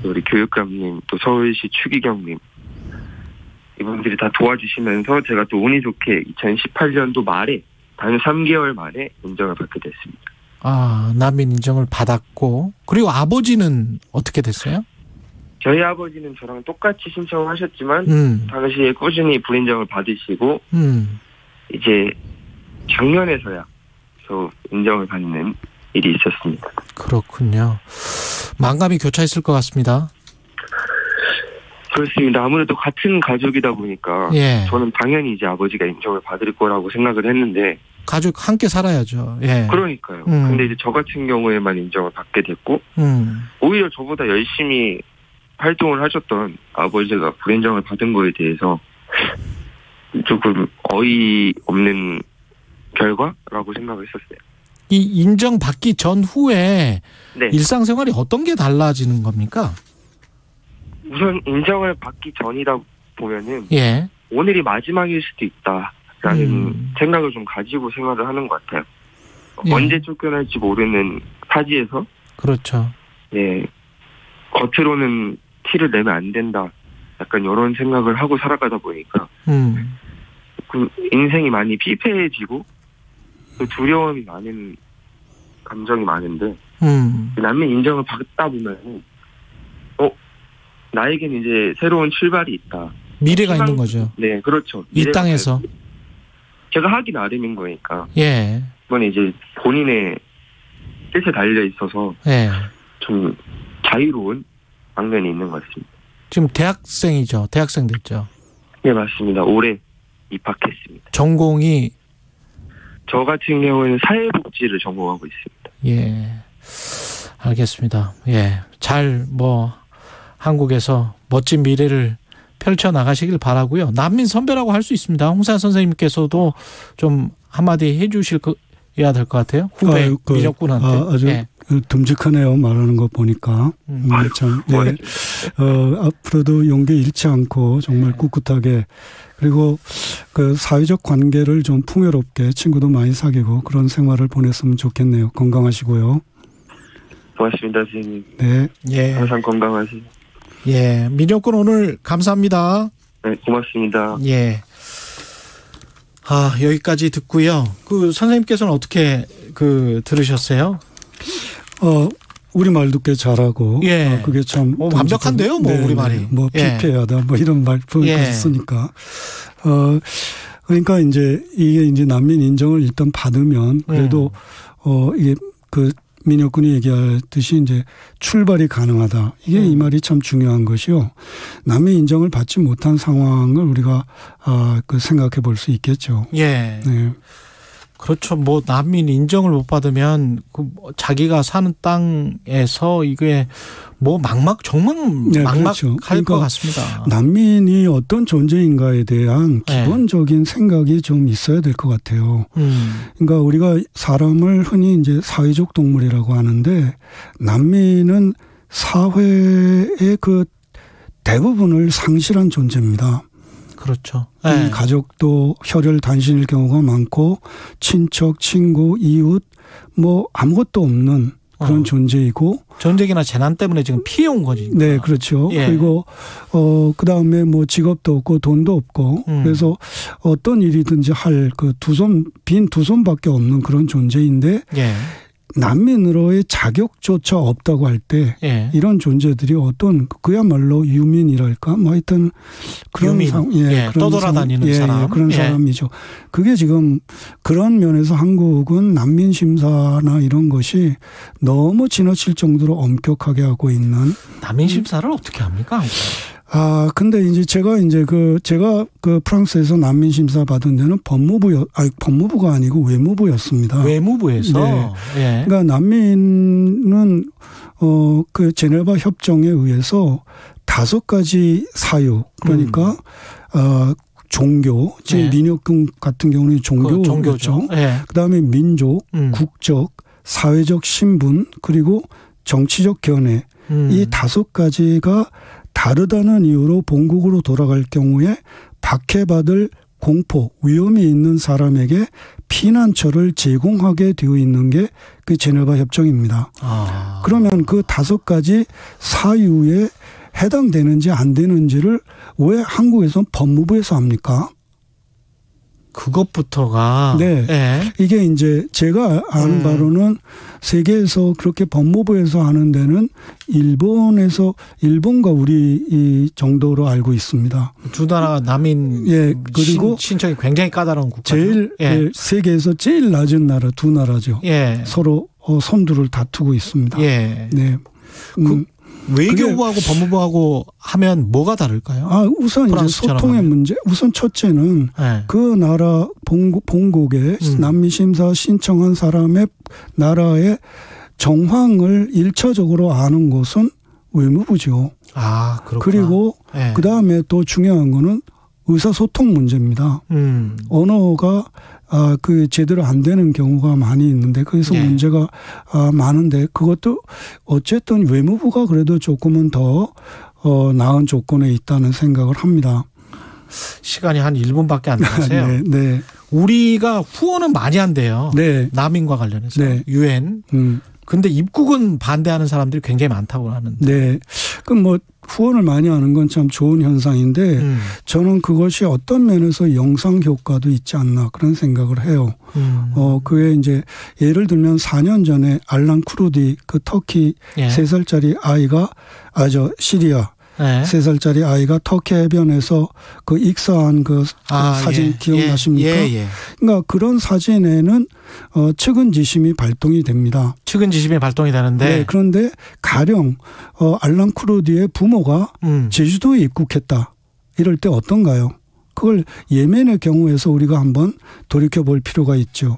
또 우리 교육감님, 또 서울시 추기경님 이분들이 다 도와주시면서 제가 또 운이 좋게 2018년도 말에 단 3개월 만에 인정을 받게 됐습니다. 난민 인정을 받았고 그리고 아버지는 어떻게 됐어요? 저희 아버지는 저랑 똑같이 신청을 하셨지만 당시에 꾸준히 불인정을 받으시고 이제 작년에서야 저 인정을 받는 일이 있었습니다. 그렇군요. 만감이 교차했을 것 같습니다. 그렇습니다. 아무래도 같은 가족이다 보니까 저는 당연히 이제 아버지가 인정을 받을 거라고 생각을 했는데 가족 함께 살아야죠. 그러니까요. 근데 이제 저 같은 경우에만 인정을 받게 됐고 오히려 저보다 열심히 활동을 하셨던 아버지가 불인정을 받은 거에 대해서 조금 어이없는 결과라고 생각을 했었어요. 이 인정받기 전후에 일상생활이 어떤 게 달라지는 겁니까? 우선 인정을 받기 전이다 보면은 오늘이 마지막일 수도 있다라는 생각을 좀 가지고 생활을 하는 것 같아요. 언제 쫓겨날지 모르는 타지에서 그렇죠. 겉으로는 티를 내면 안 된다. 약간 이런 생각을 하고 살아가다 보니까 그 인생이 많이 피폐해지고 또 두려움이 많은 감정이 많은데 난민 인정을 받다 보면 나에겐 이제 새로운 출발이 있다. 미래가 있는 거죠. 네, 그렇죠. 이 땅에서. 제가 하기 나름인 거니까. 이건 이제 본인의 뜻에 달려 있어서 좀 자유로운 방면이 있는 것 같습니다. 지금 대학생이죠. 대학생 됐죠. 네, 맞습니다. 올해 입학했습니다. 전공이? 저 같은 경우에는 사회복지를 전공하고 있습니다. 알겠습니다. 잘 한국에서 멋진 미래를 펼쳐나가시길 바라고요. 난민 선배라고 할 수 있습니다. 홍사 선생님께서도 좀 한마디 해 주셔야 될 것 같아요. 후배 민혁군한테. 아주 듬직하네요. 말하는 거 보니까. 참. 앞으로도 용기 잃지 않고 정말 꿋꿋하게 그리고 그 사회적 관계를 좀 풍요롭게 친구도 많이 사귀고 그런 생활을 보냈으면 좋겠네요. 건강하시고요. 고맙습니다, 선생님. 네. 항상 건강하시고. 예, 민혁군 오늘 감사합니다. 네, 고맙습니다. 예. 여기까지 듣고요. 선생님께서는 어떻게 들으셨어요? 우리말도 꽤 잘하고. 예. 그게 참. 완벽한데요, 우리말이. 피폐하다, 이런 말 쓰니까. 그러니까 이게 난민 인정을 일단 받으면 그래도, 이게 민혁군이 얘기하듯이 출발이 가능하다. 이게 이 말이 참 중요한 것이요. 난민 인정을 받지 못한 상황을 우리가 생각해 볼 수 있겠죠. 예. 네. 그렇죠. 난민 인정을 못 받으면 자기가 사는 땅에서 이게 정말 그렇죠. 막막할 것 같습니다. 난민이 어떤 존재인가에 대한 기본적인 생각이 좀 있어야 될 것 같아요. 그러니까 우리가 사람을 흔히 사회적 동물이라고 하는데 난민은 사회의 대부분을 상실한 존재입니다. 그렇죠. 가족도 혈혈 단신일 경우가 많고 친척, 친구, 이웃 아무것도 없는 그런 존재이고 전쟁이나 재난 때문에 지금 피해 온 거지. 네, 그렇죠. 예. 그리고 그다음에 직업도 없고 돈도 없고 그래서 어떤 일이든지 할 빈 두 손밖에 없는 그런 존재인데 예. 난민으로의 자격조차 없다고 할 때 이런 존재들이 그야말로 유민이랄까 하여튼 그런 그런 떠돌아다니는 사람 그런 사람이죠. 그게 지금 그런 면에서 한국은 난민 심사나 이런 것이 너무 지나칠 정도로 엄격하게 하고 있는. 난민 심사를 어떻게 합니까? 근데 제가 프랑스에서 난민 심사 받은 데는 법무부가 아니고 외무부였습니다. 외무부에서? 네. 예. 그러니까 난민은, 제네바 협정에 의해서 5가지 사유, 그러니까, 종교, 지금 민혁군 같은 경우는 종교죠. 예. 그 다음에 민족, 국적, 사회적 신분, 그리고 정치적 견해. 이 5가지가 다르다는 이유로 본국으로 돌아갈 경우에 박해받을 공포, 위험이 있는 사람에게 피난처를 제공하게 되어 있는 게 제네바 협정입니다. 그러면 5가지 사유에 해당되는지 안 되는지를 왜 한국에서는 법무부에서 합니까? 그것부터가. 네. 예. 이게 제가 아는 바로는 세계에서 그렇게 법무부에서 하는 데는 일본과 우리 이 정도로 알고 있습니다. 두 나라 난민 그리고 신청이 굉장히 까다로운 국가. 세계에서 제일 낮은 나라 두 나라죠. 예. 서로 선두를 다투고 있습니다. 예. 네. 외교부하고 법무부하고 하면 뭐가 다를까요? 우선 소통의 문제. 우선 첫째는 그 나라 본국에 난민 심사 신청한 사람의 나라의 정황을 1차적으로 아는 곳은 외무부죠. 그렇구나. 그리고 그 다음에 또 중요한 거는 의사소통 문제입니다. 언어가 제대로 안 되는 경우가 많이 있는데 거기서 문제가 많은데 그것도 어쨌든 외무부가 그래도 조금은 더 나은 조건에 있다는 생각을 합니다. 시간이 한 1분밖에 안 남았어요. 네. 우리가 후원은 많이 한대요. 네. 난민과 관련해서. 유엔. 근데 입국은 반대하는 사람들이 굉장히 많다고 하는데. 네. 그럼 후원을 많이 하는 건 참 좋은 현상인데 저는 그것이 어떤 면에서 영상 효과도 있지 않나 그런 생각을 해요. 그게 예를 들면 4년 전에 알란 쿠르디 터키 3살짜리 아이가 시리아 3살짜리 아이가 터키 해변에서 익사한 사진 기억나십니까? 그러니까 그런 사진에는 측은지심이 발동이 됩니다. 측은지심이 발동이 되는데. 네, 그런데 가령 알란 쿠르디의 부모가 제주도에 입국했다. 이럴 때 어떤가요? 그걸 예멘의 경우에서 우리가 한번 돌이켜볼 필요가 있죠.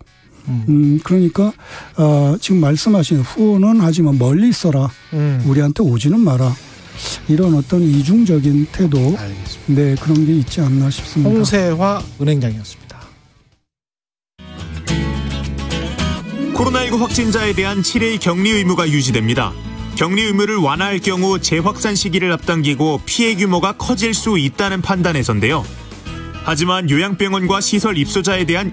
그러니까 지금 말씀하신 후원은 하지만 멀리 있어라. 우리한테 오지는 마라. 이런 어떤 이중적인 태도, 네, 그런 게 있지 않나 싶습니다. 홍세화 은행장이었습니다. 코로나19 확진자에 대한 7일 격리 의무가 유지됩니다. 격리 의무를 완화할 경우 재확산 시기를 앞당기고 피해 규모가 커질 수 있다는 판단에서인데요. 하지만 요양병원과 시설 입소자에 대한